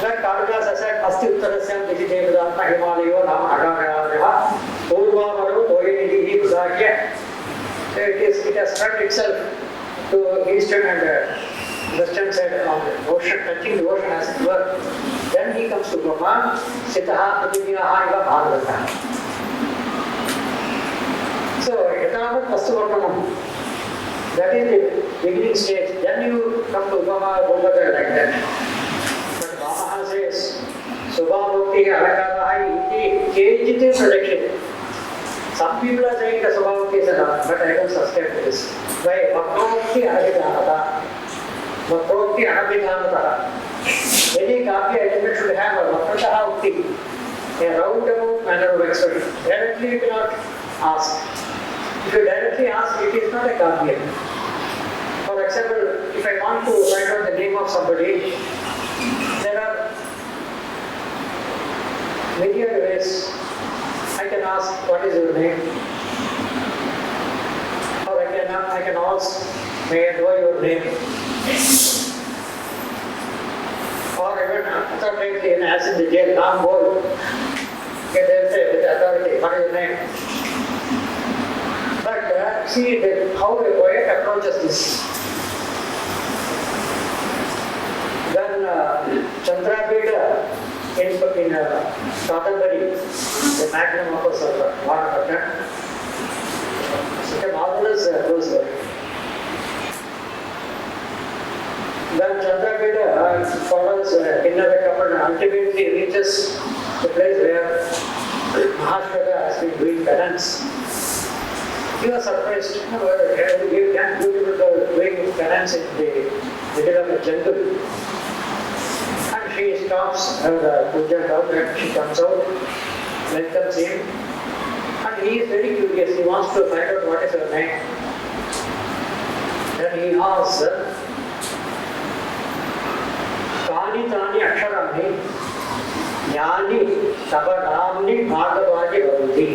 that Kalidas said, Asti Uttarasyam Dijidevadanta Himalayo Nama Agarayaha Purvavaru Toyanidhi Lierature. So it has spread itself to eastern and western side of the ocean, touching the ocean as it were. Then he comes to Brahma, Sitaha, Pratibhyaha, Iva Bhagavata. So, Yatavat Vastuvartanam, that is the beginning stage. Then you come to Upama, Bhagavata like that. But Vamaha says, Subhamukti, Alankara, Iti, Kejiti Prediction. Some people are saying the Subhamukti is enough, but I don't subscribe to this. Why? Makmukti Anabhidhanata. Makmukti Anabhidhanata. Any Kavya element should have a Makrataha Ukti, a roundabout manner of expression. Directly you cannot ask. If you directly ask, it is not a Kavya. For example, if I want to find out the name of somebody, there are many other ways. I can ask, what is your name? Or I can ask, may I know your name? Or even authority, as in the jail, Ram Bol. Okay, they'll say with authority, what is your name? But see how a poet approaches this. When Chandrapeda in Kadambari, the magnum opus of Radhakrishnan, such a marvelous prose work. When Chandrapeda follows Innavekappan and ultimately reaches the place where Mahashraga has been doing penance, he was surprised. You can't do doing penance in the middle of a jungle. And she stops her puja out and she comes out, welcomes him. And he is very curious. He wants to find out what is her name. Then he asks her, Kani Tani Aksharani, Jnani Tabanamni Bhagavadi Bhavati.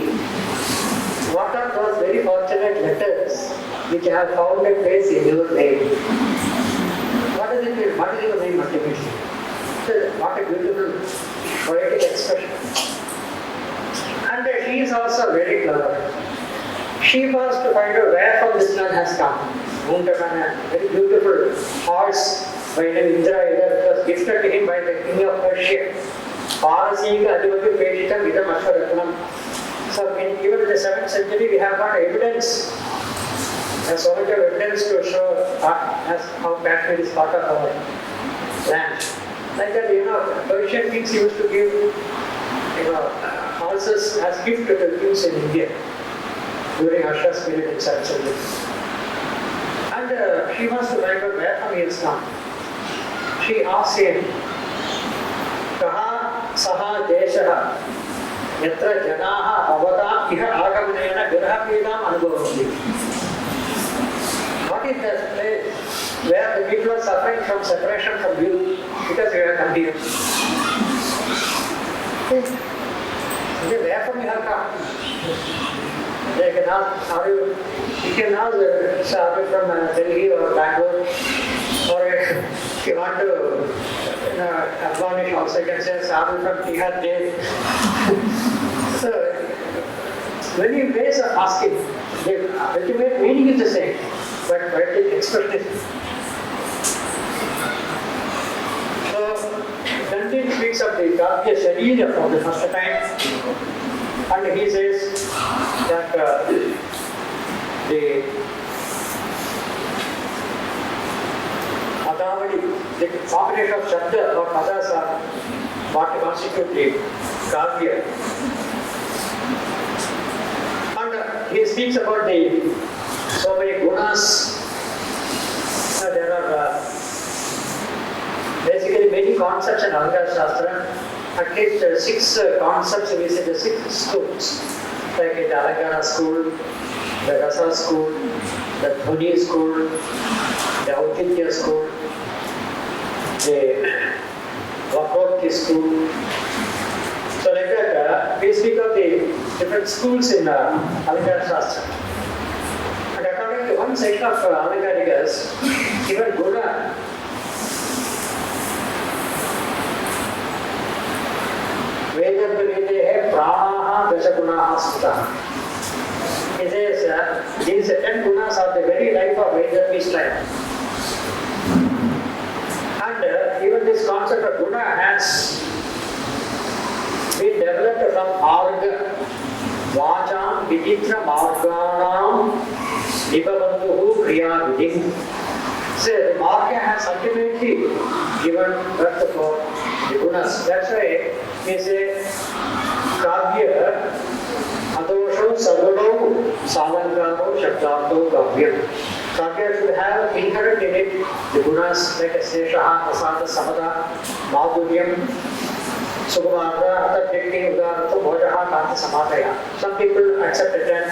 What are those very fortunate letters which have found a place in your name? What does it mean? What is your name ultimately? What a beautiful poetic expression. And she is also very clever. She wants to find out where from this man has come. Muntamana, very beautiful horse by the name Indra, it was gifted to him by the king of Persia. Parasika Adivati Peshitam Vidam Ashwaratnam. So even in the 7th century we have got evidence. There's so much of evidence to show how Kashmir is part of our land. Like that, Persian kings used to give, horses as gift to the kings in India during Asha's period in 7th century. And she wants to find out where from he has come. She asks him, Kaha Saha Deshaha Yatra Janaha Avata Iha Agamanena Virahapidam Anubhavati. What is that place where the people are suffering from separation from you because you have come here? Where from you have come? They can ask, you can ask, are you from Delhi or Bangalore? Or if you want to Afghanish also, you can say, are you from Tihar jail? So, many ways of asking, the ultimate meaning is the same, but poetic expression is. So, Dante speaks of the Kavya Sharira for the first time, and he says that the Adavadi, the combination of Shabda or Padas are what constitute the Kavya. And he speaks about so many gunas. There are basically many concepts in Alankara Shastra. At least 6 concepts we say the 6 schools. Like the Alankara school, the Rasa school, the Dhuni school, the Aukitya school, the Vakroti school. So like that, we speak of the different schools in Alankara Shastra. And according to one section of Alankarikas, even Guna, Vedanta Vedehe Pranaha Dashagunaha Sutta. He says these 10 gunas are the very life of Vedantist life. And even this concept of guna has been developed from Arga, Vacham, Viditra, Marganam, Nipabanduhu, Kriya, Vidin. So the Marga has ultimately given birth for the gunas. That's why we say Kavya, Adosho, Sarvado, Salankaro, Shabdarto, Kavyam. Kavya should have inherent in it the gunas like Seshaha, Prasada, Samada, Madhuryam, Sukhamara, Atadikti, Udarata, Mojaha, Kanta, Samadaya. Some people accept it and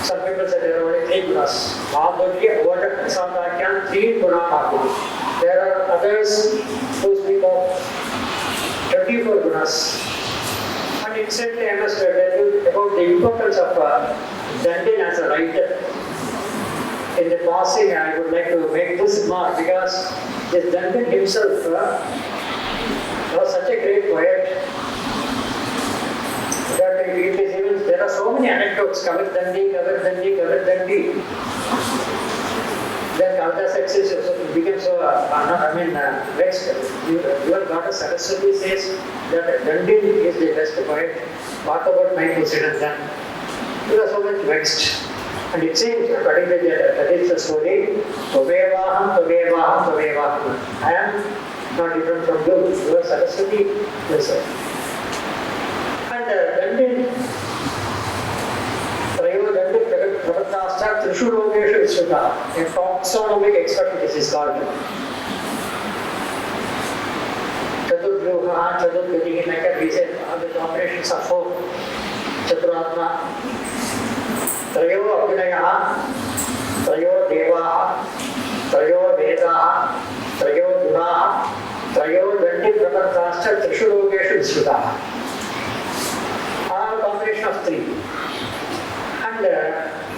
some people say there are only 3 gunas. Madhurya, Moja, Prasada, can 3 gunas. There are others who speak of 24 gunas. And instantly I must tell you about the importance of Dandin as a writer. In the passing, I would like to make this remark because this Dandin himself was such a great poet that it is even, there are so many anecdotes, Kavit Dandi, Kavit Dandi, Kavit Dandi. Then Kavita says, became so, vexed. Your daughter Saraswati says that Dandin is the best poet. What about my consider then? You are so much vexed. And it seems, according to that is the story, Tavevaham, Tavevaham, Tavevaham. I am not different from you. You are Saraswati. Yes, sir. And Dandin, Trayo Dandin Pravatasta Trishulogesha Visuddha, a taxonomic expert, this is called. Chaturbhyuha, Chaturgati, like we said, all the operations are 4. Chaturatma. Trayo Abhinaya, Trayo Deva, Trayo Veda, Trayo Guna, Trayo Dandi Prakartascha, Trishulogeshu Visuddha. A combination of 3. And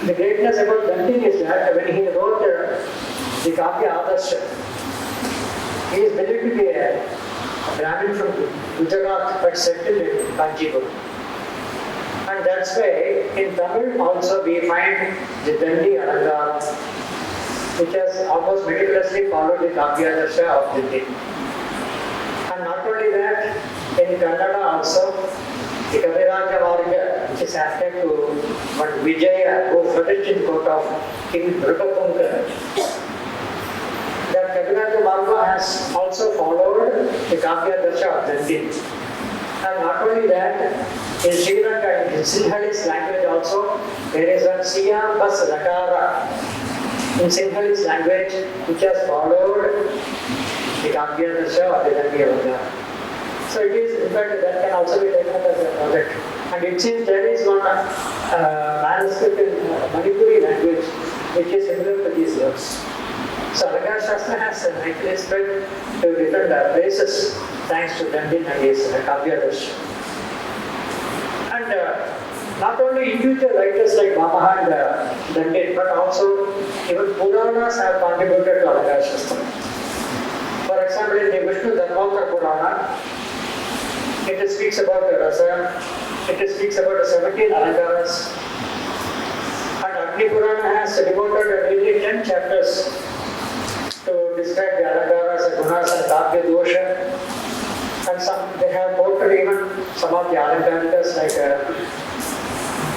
the greatness about Dandi is that when he wrote the Kavya Adarsha, he is believed to be a Brahmin from Gujarat but settled in Kanchipuram. And that's why in Tamil also we find the Dandi Alankara, which has almost meticulously followed the Kavya Darsha of Dandi. And not only that, in Kannada also, the Kaviraj Varga, which is after to one Vijaya, who flourished in court of King Nrupatunga, that Kaviraj Varga has also followed the Kavya Darsha of Dandi. And not only that, in Sri Lanka, in Sinhalese language also, there is a Siya Bas Lakara in Sinhalese language which has followed the Kavya Darsha or the Dandi Avanga. So it is, in fact, that can also be taken as a project. And it seems there is one manuscript in Manipuri language which is similar to these works. So Alankara Shastra has actually spread to different places thanks to Dandin and his Kavya Darsha. And not only individual writers like Vamaha and Dandin, but also even Puranas have contributed to Alankara Shastra. For example, in the Vishnu Dharmavata Purana, it speaks about the Rasa, it speaks about the 17 Alankaras. And Agni Purana has devoted nearly 10 chapters to describe the Alankaras and Gunas and Kavya Dosha. And some, they have quoted even some of the Alankarikas like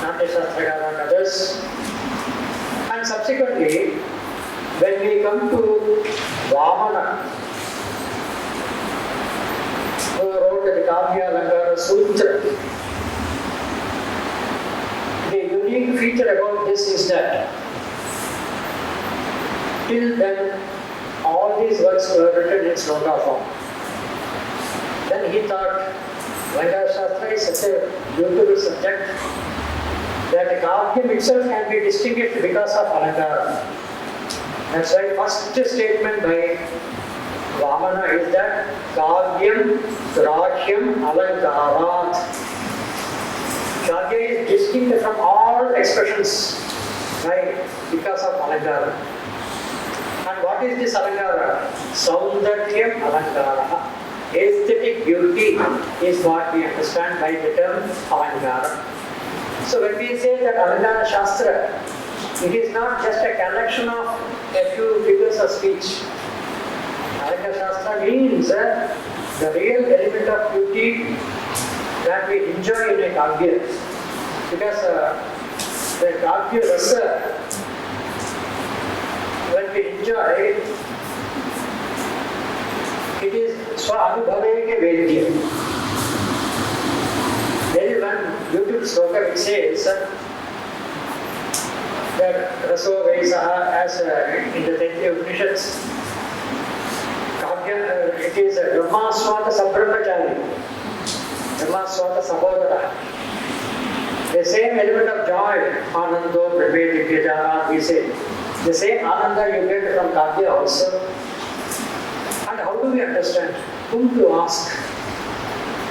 Natya Shastragara and others. And subsequently, when we come to Vamana, who wrote the Kavya Alankara Sutra, the unique feature about this is that till then all these works were written in sloka form. Then he thought Alankara Shastra is such a beautiful subject that the Kavyam itself can be distinguished because of Alankara. That's why first statement by Vamana is that Kavyam Grahyam Alankarat. Kavya is distinct from all expressions, right? Because of Alankara. And what is this Alankara? Saundaryam Alankara. Aesthetic beauty is what we understand by the term Alankara. So when we say that Alankara Shastra It is not just a collection of a few figures of speech. Alankara Shastra means the real element of beauty that we enjoy in a Kavya. Because the Kavya Rasa, when we enjoy, it is Swa-Anubhaveke Vedya. There is one beautiful sloka which says that Raso Vaisaha, as in the Taittiriya Upanishads, Kavya, it is Brahma Swata Sabrahmachari, Brahma Swata Sahodara. The same element of joy, Anando, Brahme, Divyajana, we say. The same Ananda you get from Kavya also. And how do we understand? Whom to ask?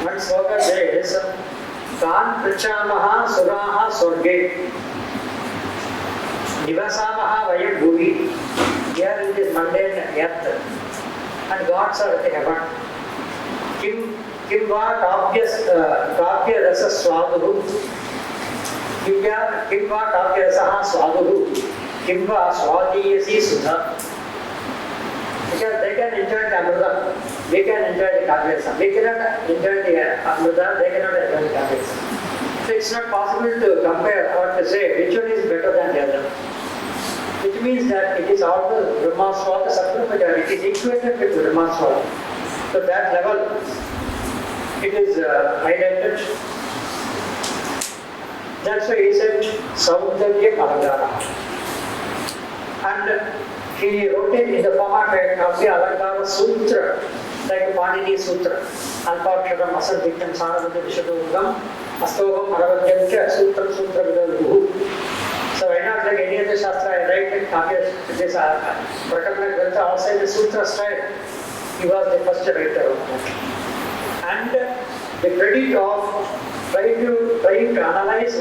One sloka says, Kan Prichamaha Suraha Sorge Nivasamaha Vayam Bhuvi. Here in this mundane earth. And gods are at the heaven. Kim va Kavya Rasa Swaduhu. Kim va Kavya Rasaha Swaduhu. Kim va Swadiyasi Sudha. Because they can enjoy the Amrita, we can enjoy the Kavyasa. We cannot enjoy the Amrita, they cannot enjoy the Kavyasa. So it's not possible to compare or to say which one is better than the other. Which means that it is also Brahma Swata Sabrahmachari, it is equated with Brahma Swata. So that level, it is highlighted. That's why he said Saundarya Alankara. And he wrote it in the format of the Alankara Sutra, like Panini Sutra. Alpaksharam, Asadvikam, Saravati, Vishadurgam, Astogam, Aravadyam, Sutra, Sutra, Vidalguhu. So why not like any other Shastra, I write it, Kavya, this Prakarana Grantha, outside the Sutra style, he was the first writer of that. And the credit of trying to analyze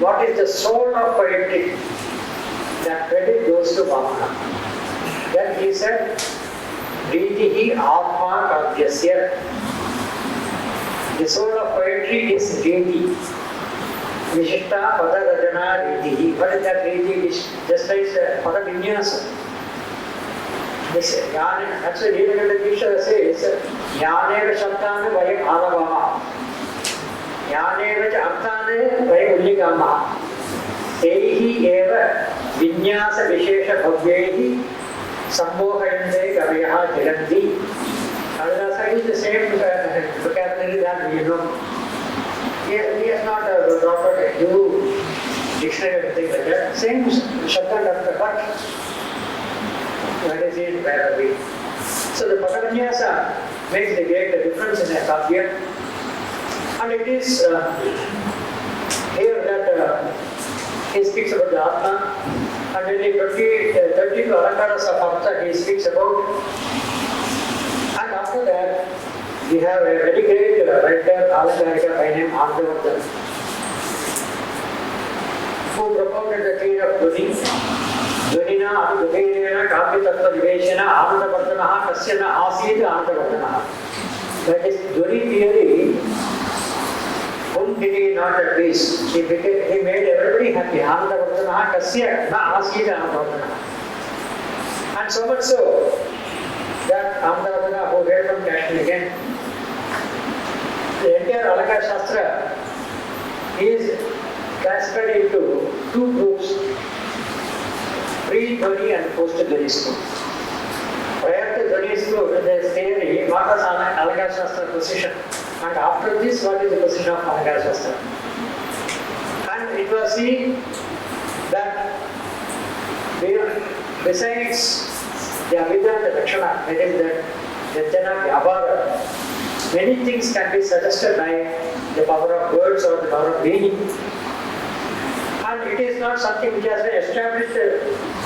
what is the soul of poetry, that credit goes to Vamana. Then he said, Ritihi Atma Kavyasya. The soul of poetry is Riti. Vishishta Pada Rajana Ritihi. What is that Riti? Just like Pada Vinyasa. That's why Lierature says, Yaneva Shabdana Vayam Anavama. Yaneva Arthane Vayam Ulligama. Tehi Eva Vinyasa Vishesha Bhavyehi Sammohayante Kavyaha Jaganti. Kalidasa is the same vocabulary that we know. He is not a doctor, a new dictionary or anything like that. Same Shabda, but where is it, where are we? So the Pakanyasa makes the great difference in a Kavya. And it is here that he speaks about the Atma. And in the 32 Alankaras of Artha, he speaks about. And after that, we have a very great writer, Alankarika, by name Radhakrishnan, who propounded the theory of Dhuni. Dhunina, Adhudhirena, Kavya Tattva Viveshana, Anandavardhanaha, Kasyana, Asita, Anandavardhanaha. That is Dhuni theory. Whom did he not at least? He made everybody happy. Anandavardhanaha, Kasya, na Asita, Anandavardhanaha. And so much so that Anandavardhana, who read from Kashmir again, the entire Alankara Shastra is classified into two groups, pre-Dhwani and post-Dhwani school. Prior to Dhwani school, there is theory, what was Alankara Shastra position, and after this, what is the position of Alankara Shastra. And it was seen that besides the Abhidha and the Lakshana, that is the Jana Vyabhara, many things can be suggested by the power of words or the power of meaning. And it is not something which has been established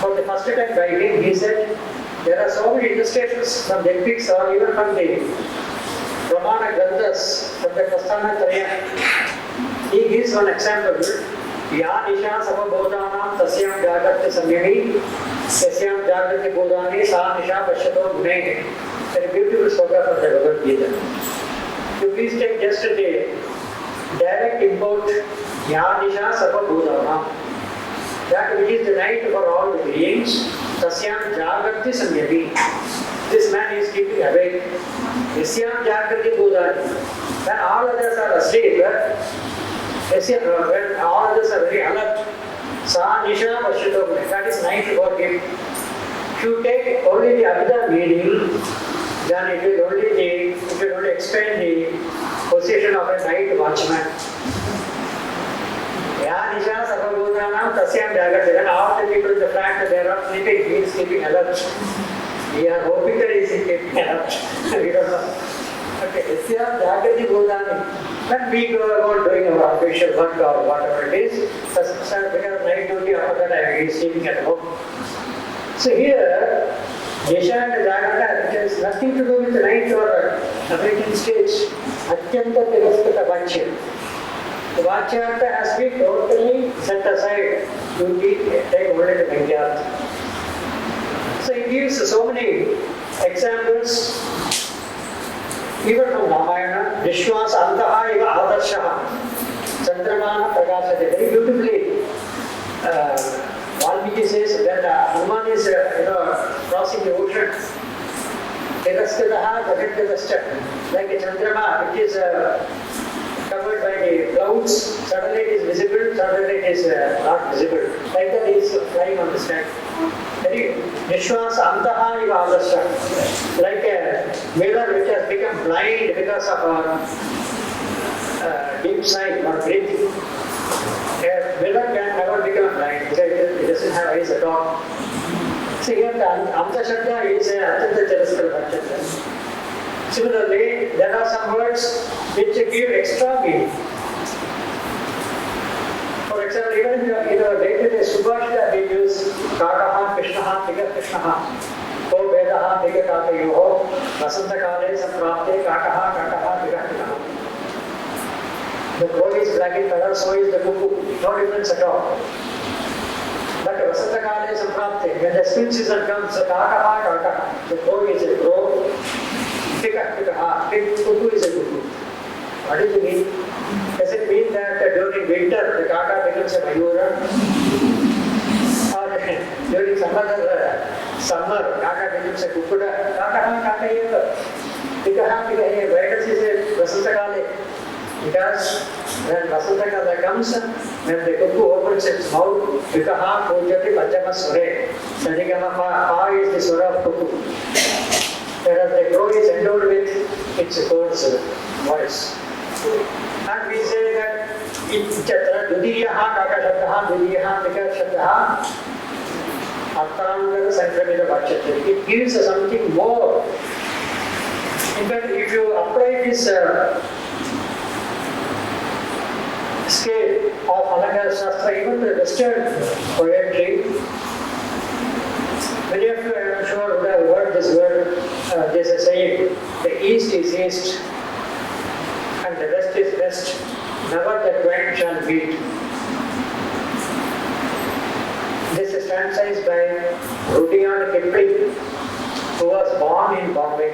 for the first time by him. He said there are so many illustrations from the epics or even from the Brahmana Granthas, from the Prasthana Traya. He gives one example. Ya Nisha Samabodhanam Tasyam Jagrati Samyami Tasyam Jagrati Bodhani Sa Nisha Pashyato Gunehe. Very beautiful sloka from the Bhagavad Gita. You please take just a direct import, Ya Nisha Sarva Bhudana. That which is the night for all the beings, tasyam jagrati samyami. This man is keeping awake. Yasyam jagrati bhudani. When all others are asleep, when all others are very alert, sa nisha vashyatokane. That is night for him. If you take only the Abhidha meaning, then it will only explain the position of a night watchman. Ya nisha sarvabhutanam tasyam jagrati. Then all the people in the flat that they are not sleeping, he is sleeping alert. We are hoping that he is sleeping alert. We don't know. Okay, yasyam jagrati bhutani. When we go about doing our official work or whatever it is, because night duty after that he is sleeping at home. So here, Desha and Jagrata, it has nothing to do with the night or awakening stage. Atyanta Tiraskata Vachya. The Vachyartha has been totally set aside to take only the Vajyartha. So he gives so many examples, even from Ramayana. Vishwas Antaha Iva Adarshaha. Chandramana Prakashate. Very beautifully. Valmiki says when Hanuman is crossing the ocean, Tiraskataha Jagatavashta, like a Chandrama, which is covered by the clouds, suddenly it is visible, suddenly it is not visible. Like that he is flying on the sky. Vishwas Antaha Iva Adarsha, like a mirror which has become blind because of our deep sight or breathing. A mirror can never become blind because it doesn't have eyes at all. So here the Amta Shabda is a Atyanta Tiraskara Vachya. Similarly, there are some words which give extra meaning. For example, even in our day-to-day Subhashita, we use Kakaha, Krishnaha, Tiga Krishnaha, Ko Vedaha, Tiga Kakayoho, Vasanta Kale, Samprapte, Kakaha, Kakaha, Tiga Krishnaha. The crow is black in color, so is the cuckoo. No difference at all. But Vasanta Kale, Samprapte, when the spring season comes, Kakaha, Kakaha. The crow is a crow, Tiga Krishnaha, cuckoo is a cuckoo. What does it mean? Does it mean that during winter the kaka becomes a mayura? Or during some other summer kaka becomes a kukuda? Kaka eva. Tikaha eva. Why does he say Vasanta Kale? Because when Vasanta Kale comes, when the cuckoo opens its mouth, Tikaha pujati pachama sware. Sadigama pa is the swara of cuckoo. Whereas the crow is endowed with its coarse voice. And we say that in Chatra, Dudiyaha, Kaka Shabdaha, Dudiyaha, Tika Shabdaha, Attangara Sankramita Vachya. It gives something more. In fact, if you apply this scale of Alankara Shastra, even the Western poetry, many of you, I am sure, would have heard this word, this saying, the East is East, and the West is West, never the twain shall meet. This stanza is by Rudyard Kipling, who was born in Bombay.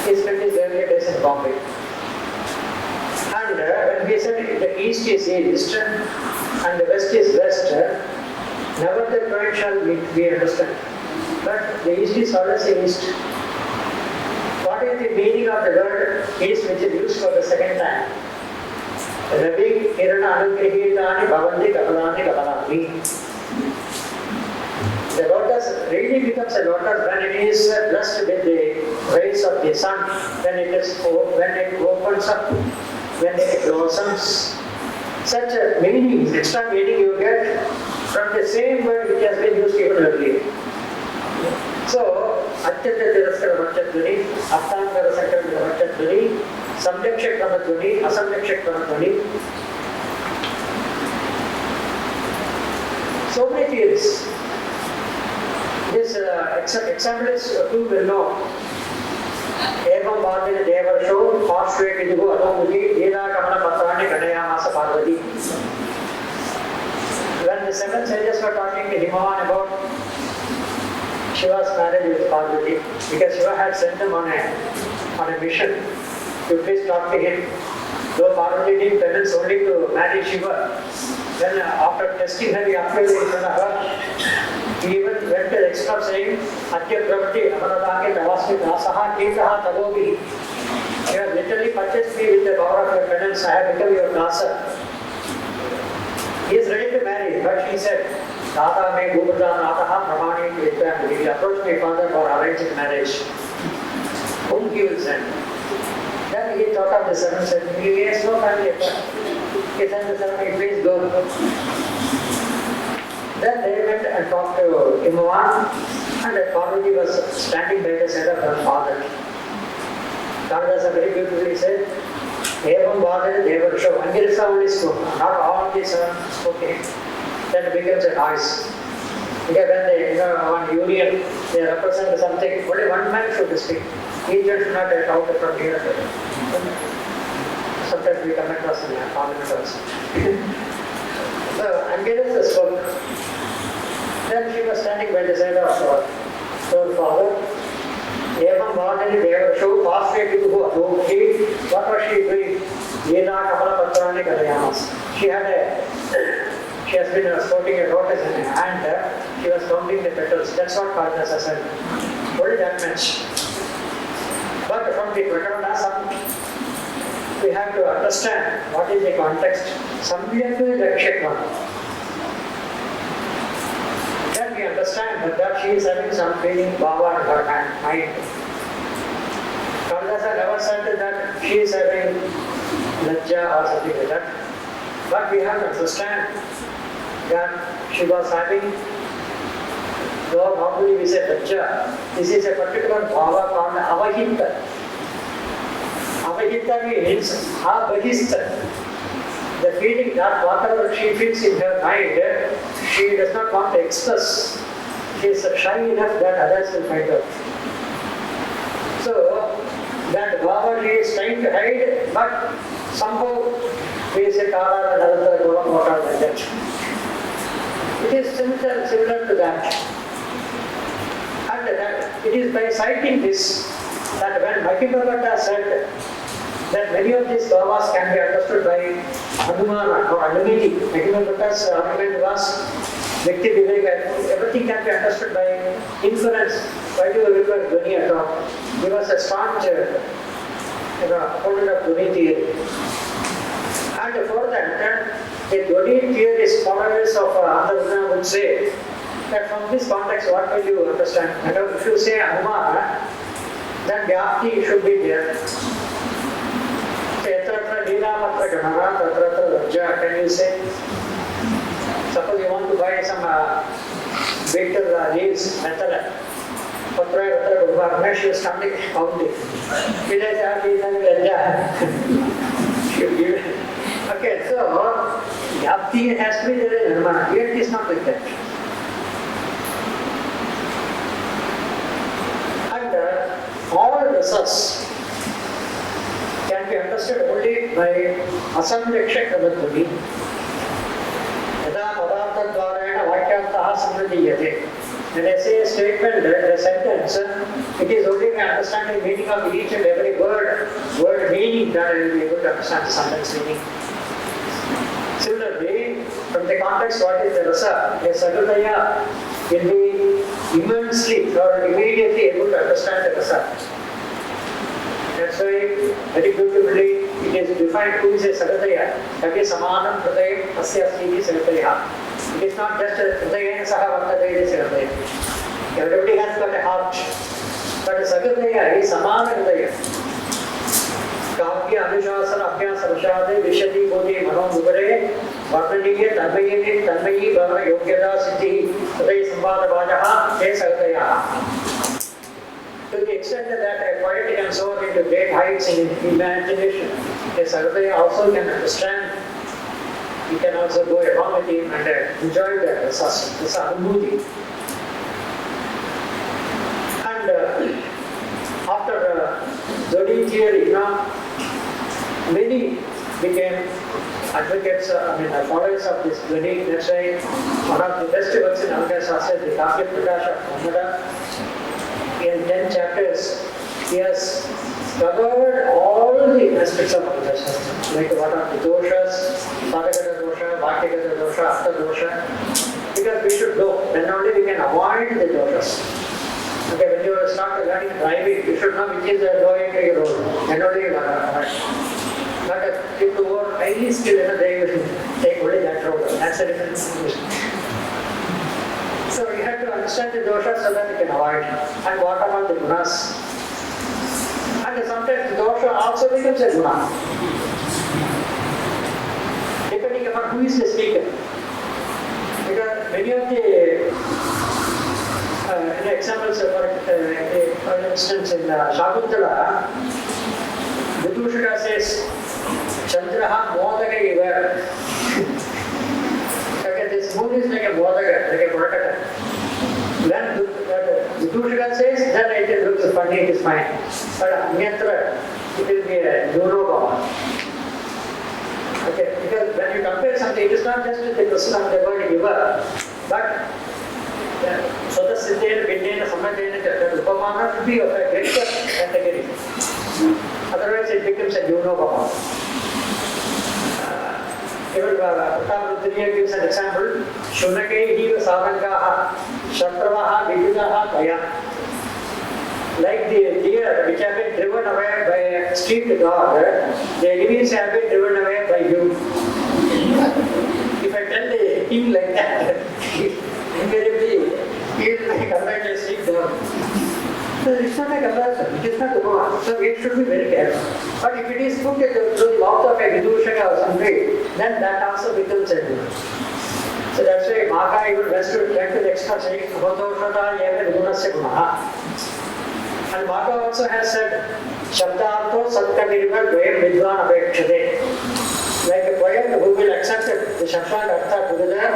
He spent his early days in Bombay. And when he said the East is East and the West is West, never the twain shall meet, we understand. But the East is always East. What is the meaning of the word East which is used for the second time? Ravi Kirana Anugrihitani Bhavandi Kapalani Kapalani. The lotus really becomes a lotus when it is blessed with the rays of the sun, when it opens up, when it blossoms. Such a meaning, extra meaning you get from the same word which has been used even earlier. So, Atyanta Tiraskara Vachya-dhvani, Attangara Sankramita Vachya-dhvani, Samyakshak-Krama-dhvani, Asamyakshak-Krama-dhvani. So many things. This example is too well known. Evam Bhadina Devarsho, Parshve Vidugu Adamudi, Leela Kamana Patrani Ganayamasa Parvati. When the seven sages were talking to Himavan about Shiva's marriage with Parvati, because Shiva had sent them on a mission to please talk to him. Though Parvati did penance only to marry Shiva, Then after testing her, he appeared in front of her. He even went to the extent of saying, Adya Pravati, Amanadaki, Tavasmi, Nasaha, Kitaha, Tagobi. You have literally purchased me with the power of your penance, I have become your dasa. He is ready to marry, but he said, Tata me Gupurda Nataha Pramani Vidya. He approached my father for arranged marriage. Whom he will send? Then he thought of the son and said, he has no family. He sent the son, please go. Then they went and talked to Himavan, and Parvati was standing by the side of her father. Kalidasa very beautifully said, Evam Bhadana Devarsho, Angirisa only spoke, not all the seven spoke. Then it becomes a noise. Because when they, one union, they represent something, only one man should speak. Each one should not shout from here. Sometimes we come across in parliament also. So Angirisa spoke. Then she was standing by the side of her father. Evam Bhadani Devarsho, prostrate to what was she doing? Yena Kapala Patrani Kalayamas. She has been sporting a lotus in her hand. She was counting the petals. That's what Kalidasa said. Only that much. But from the background, we have to understand what is the context. Samvyatu Lakshakman. Then we understand that she is having some feeling, Baba in her mind. Kalidasa never said that she is having lajja or something like that. But we have to understand that she was having, though normally we say lajja, this is a particular bhava called avahita. Avahita means abahista. The feeling that whatever she feels in her mind, she does not want to express. She is shy enough that others will find out. So, that bhava she is trying to hide, but somehow we say Kala and other Gola like that. It is similar to that. And it is by citing this that when Mahimabhata said that many of these bhavas can be understood by Hanumana or Anumiti. Mahimabhata's argument was Vikti Viveka, everything can be understood by inference. Why do you refer Dhvani at all? He was a staunch opponent of Dhvani theory. And for that, the Dhvani theorist followers of Andhra would say that from this context, what will you understand? And if you say Anumana, then Vyapti should be there. Can you say? Suppose you want to buy some bitter leaves, methala. She was coming counting. Okay, so Yapti has to be there in Nirmana. Yet it is not like that. And all rasas can be understood only by asamyaksha kramadhvani. Yada padartha dvarena vakyartaha samradiyate. When I say a statement, a sentence, it is only by understanding the meaning of each and every word meaning that I will be able to understand the sentence meaning. Similarly, from the context, what is the rasa? A Sakataya will be immensely or immediately able to understand the rasa. That's why, very beautifully, it is defined who is a Sakataya. That is Samanam Hridayam Asya Asmiti Sakataya. It is not just a Hridayam Saha Vartadaya Sakataya. Everybody has got a heart. But a Sakataya is Samana Hridayam. Kavya Anushasana Abhyasa Vashade Vishati Bodhi Mano Mugare Vartaniya Tanmayini Tanmayi Bhava Yogyada Siddhi Hriday Sambhada Vajaha Te Sakataya. To the extent that a poet can soar into great heights in imagination, a Sakataya also can understand. You can also go along with him and enjoy the Anubhuti. And after Dhvani theory, many became advocates, followers of this Dhvani. That's why one of the best works in Alankara Shastra is the Kavya Prakash of Muhammad. In 10 chapters, he has covered all the aspects of Alankara Shastra, like what are the doshas, Sadhagata doshas, dosha, Vaktigata dosha, Artha dosha, because we should know, then only we can avoid the doshas. Okay, when you start learning driving, you should know which is the low entry road, then only you can avoid. But if you are highly skilled, they will take only that road. That's the difference. So you have to understand the doshas so that you can avoid. And what about the gunas? And sometimes the dosha also becomes a guna, depending upon who is the speaker. Because many of the examples, for instance, in Shakuntala, Vidushaka says, Chandraha Modaka Iva. Okay, this moon is like a Modaka, like a Modaka. Then Vidushaka says, then it looks funny, it is fine. But Anyatra, it will be a Durobhava. Okay, because when you compare something, it is not just the person of the word giver, but so the Siddhena, Vindena, Samadhena, the Upamana should be of a greater category. Otherwise, it becomes a Durobhava. Even Radhakrishnan gives an example. Shunakaihi Savangaha, Shatravaha, Vijudaha, Kaya. Like the deer which have been driven away by a street dog, the enemies have been driven away by you. If I tell the king like that, invariably he will convert a street dog. So it's not a comparison, it is not the Quran. So we should be very careful. But if it is put through the mouth of a Vidushaka or something, then that also becomes a good. So that's why Maka even went to the extra saying, Abhadoshata yeva vidunasya gunaha. And Maka also has said, Shabdartho satka nirvar dvayam vidvan apekshate. Like a poet who will accept the Shabda and Artha together,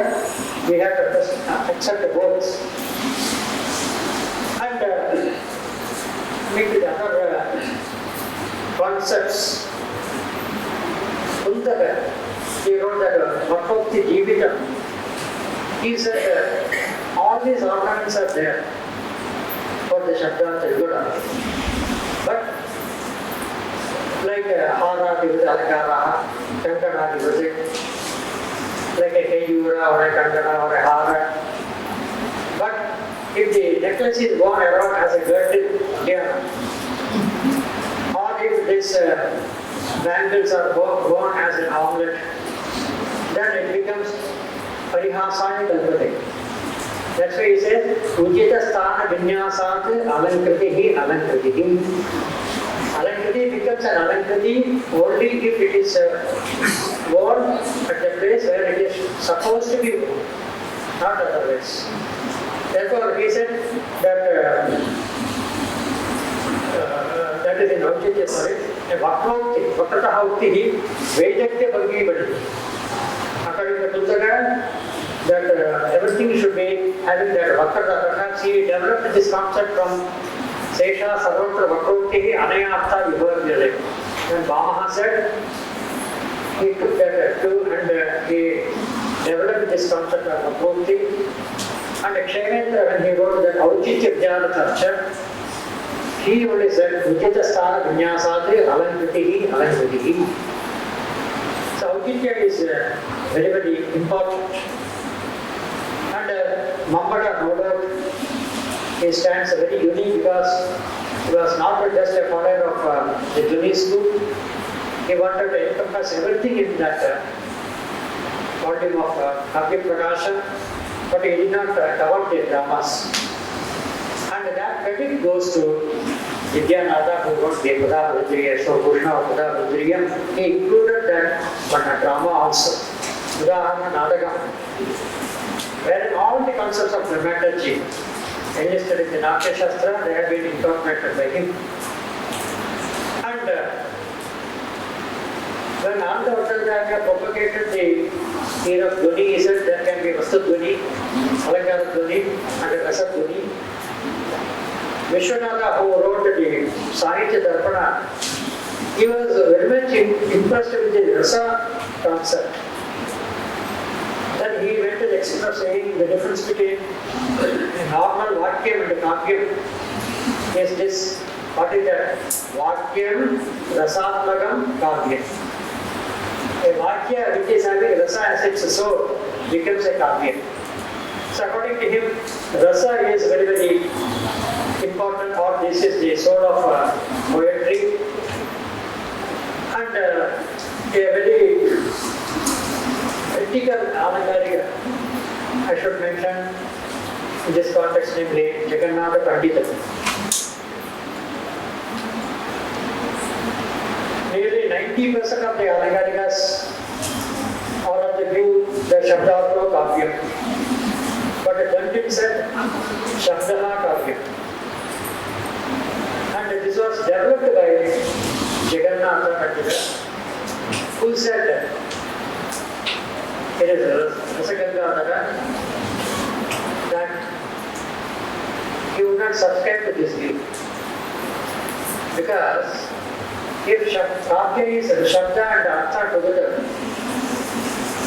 we have to accept the both. And meet with other concepts. Kundaka, he wrote that Bhakti Jivitam. He said all these ornaments are there for the Shabda Trigura. But like Hara with Alankara, Kankana with it, like a Kayura or a Kankana or a Hara. But if the necklace is worn around as a girdle here, or if these bangles are worn as an armlet, then it becomes Parihasani Kalpate. That's why he says, Ujita Sthana Vinyasat Alankritihi Alankritihi. Alankriti becomes an Alankriti only if it is worn at the place where it is supposed to be worn, not otherwise. Therefore, he said that that is in Aujitya, sorry, a Vakrauti, Vakrataha Uktihi, Vejakya Bhagi Badi. According to Puttaka, that everything should be having that Vakrata. Perhaps he developed this concept from Sesha Sarvatra Vakrauti Anayartha Vibhavyale. And Bamaha said, he took that too and he developed this concept of Vakrauti. And Kshemendra, when he wrote that Aujitya Vijnanatarcha, he only said, Ujita Sthana Vinyasatri Alankritihi Alankritihi. So Aujitya is very, very important. And Mammada, no doubt, he stands very unique because he was not just a follower of the Juni school. He wanted to encompass everything in that volume of Kavya Prakasha, but he did not cover the dramas. And that credit goes to Vidyanatha, who wrote the Padavrudriya, so Bhushna or Padavrudriya. He included that drama also, Udaharana Nadagam, wherein all the concepts of dramaturgy enlisted in the Natya Shastra, they have been incorporated by him. And when Ananda Uttarakarya propagated the era of Dhvani, he said there can be Vastu Dhvani, Alankara Dhvani, and Rasa Dhvani. Vishwanatha, who wrote the Sahitya Darpana, he was very much impressed with the Rasa concept. Then he went to the extent of saying the difference between a normal Vakyam and a Kavyam is this. What is that? Vakyam Rasatmagam Kavyam. A Vakya which is having rasa as its soul becomes a Kavya. So according to him, rasa is very, very important, or this is the soul of poetry. And a very critical Alankara, I should mention in this context, namely Jagannatha Pandita. Nearly 90% of the Alankarikas are of the view that Shabdapro Kavya. But the Pandit said Shabdaha Kavya. And this was developed by Jagannatha Pandita, who said it is Rasagangadhara that he would not subscribe to this view. Because if Kavya is Shabda and Artha together,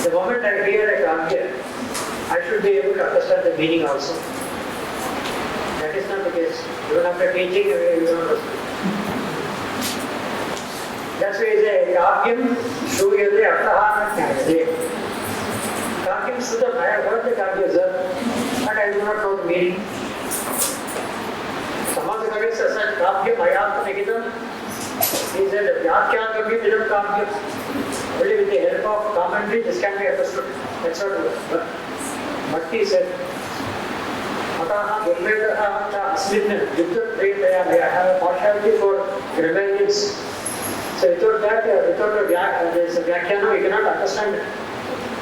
the moment I hear a Kavya, I should be able to understand the meaning also. That is not the case. Even after teaching, you don't understand. That's why it's a Kavyam Shruyate Arthaha Jnayate. Kavyam Sudam, I have heard the Kavya, sir, but I do not know the meaning. Samadhi Kavi says, Kavyam Ayatma Nigidam. He said, Vyakhyagami Vidam Kavyam. Only with the help of commentary, this can be understood. That's what Bhakti said. Mataha Gurveda Asmin Yuddha Priyataya. I have a partiality for rebellions. So without that, without this Vyakhyana, we cannot understand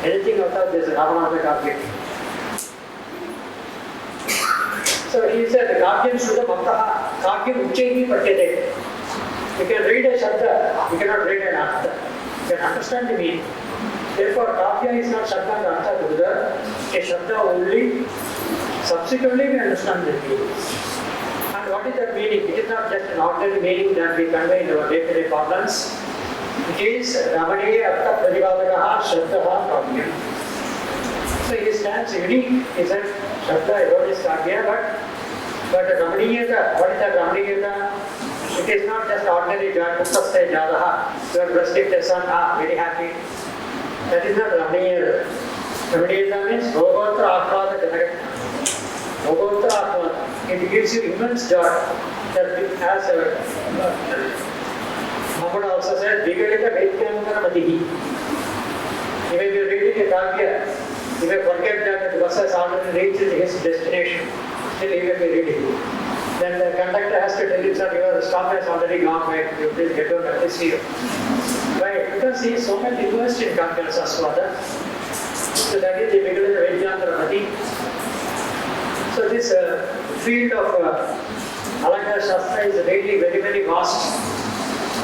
anything out of this Ramanatha Kavya. So he said, Kavyam Sudha Mataha, Kavyam Uchcheni Patyate. You can read a Shabda, you cannot read an Artha. You can understand the meaning. Therefore, Kavya is not Shabda and Artha together. A Shabda only. Subsequently, we understand the meaning. And what is that meaning? It is not just an ordinary meaning that we convey in our day-to-day parlance. It is Ramaniya Artha Pradivadagaha Shabdaha Kavya. So he stands unique. He said, Shabda, I wrote this Kavya, but Ramaniyata, what is that Ramaniyata? It is not just ordinary joy, Muktasthai Jadaha. You are restricted son, very happy. That is not Ramaniyata. Ramaniyata means Bhogotra Ahlada Janaka. Bhogotra Ahlada. It gives you immense joy. That as Muhammad also said, Vigalita Vedkyankara Madihi. You may be reading a Kavya, you may forget that the bus has already reached his destination. Still you may be reading. Then the conductor has to tell you, sir, your stop has already gone by, you please get on at this here. Why? Because he is so much immersed in Kavya Saswada. So that is the Vigalita Vedkyankara Madi. So this field of Alankara Shastra is really very, very vast.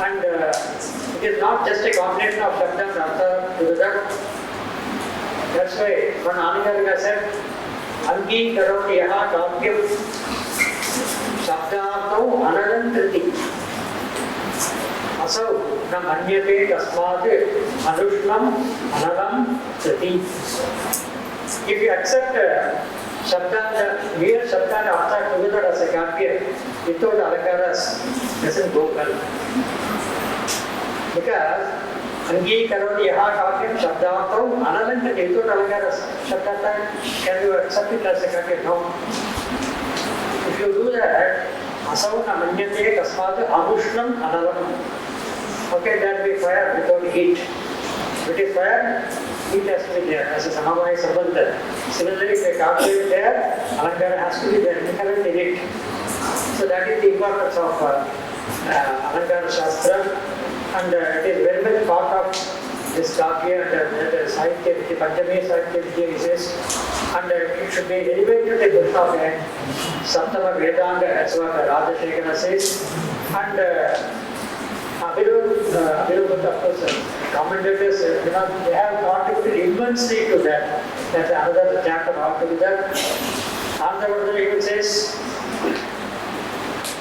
And it is not just a combination of Shabda and Artha together. That's why one Alankara said, Angi Karoti Yaha Kavyam Shabdato Anarantriti Asau Na Manyate Tasmate Anushlam Analam Triti. If you accept Shabda, mere Shabda and Artha together as a Kavya, without Alankaras, doesn't go well. Because Angi Karoti Yaha Kavyam Shabdato Anarantriti, without Alankaras, Shabdata, can you accept it as a Kavya? No. If you do that, Asau Na Manyate Tasmate Anushlam Analam. Okay, that will be fire without heat. If it is fire, heat has to be there as a Samavaya Sabandha. Similarly, if a Kavya is there, Alankara has to be there, inherent in it. So that is the importance of Alankara Shastra, and it is very much part of this Kavya and the Sahitya, the Panchami Sahitya Vidya says, and it should be elevated in the top end. Saptama Vedanga, as what Radhakrishnan says, and Abhirupata, of course, commentators, they have contributed immensely to that. That's another chapter altogether. Andhra even says,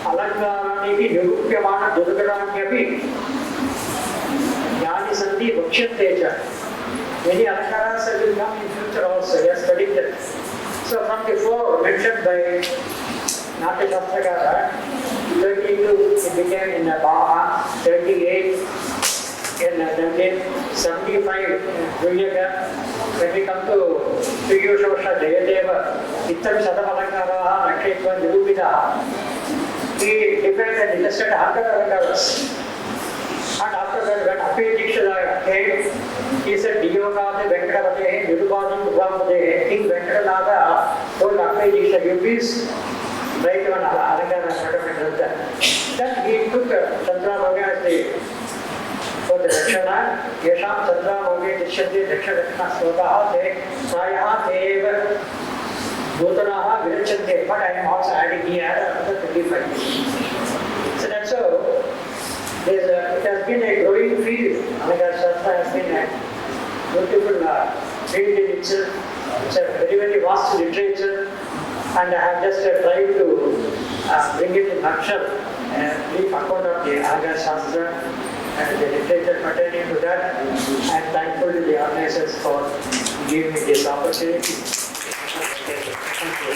Alankarani Nirupyamana Durgaranyapi Yani Sandhi Vakshanteja. Many Alankaras will come in future also. He has studied that. So from the four mentioned by Natya Shastrakara, 32 it became in Baha, 38 in 1975, when we come to Piyushosha Jayadeva, Ittam Sadam Alankara, Nakshitva Nirupita, he defined and illustrated 100 Alankaras. And after that, when Api Dikshadaya came, he said, Diyogade Venkatapate, Nirupadi Upamade, King Venkatanada told Api Dikshadaya, you please write on Alankara Shatakranta. Then he took Chandramoga as the for the Rakshana, Yesham Chandramoga Dishyanti Rakshana Slokaha, Te Prayaha Teva Bhutanaha Virachante. But I am also adding here another 25. So that's how it has been a growing field. Alankara Shastra has been a beautiful field in itself. It's a very, very vast literature, and I have just tried to bring it in nutshell, a brief account of the Alankara Shastra and the literature pertaining to that. I am thankful to the organizers for giving me this opportunity. Thank you.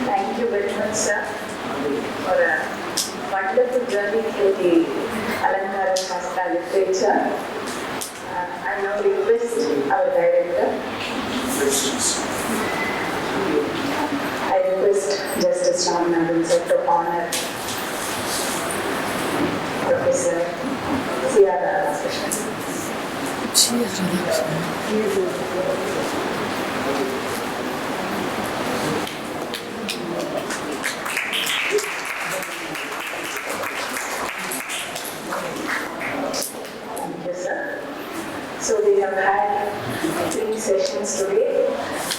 Thank you very much, sir, for a wonderful journey through the Alankara Shastra literature. I now request our director. I request Justice Ramanathan sir to honor Professor C.R. Radhakrishnan. Thank you, sir. So we have had 3 sessions today.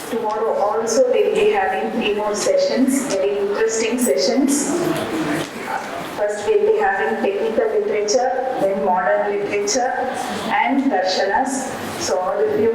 Tomorrow also we will be having 3 more sessions, very interesting sessions. First we will be having technical literature, then modern literature and darshanas. So all of you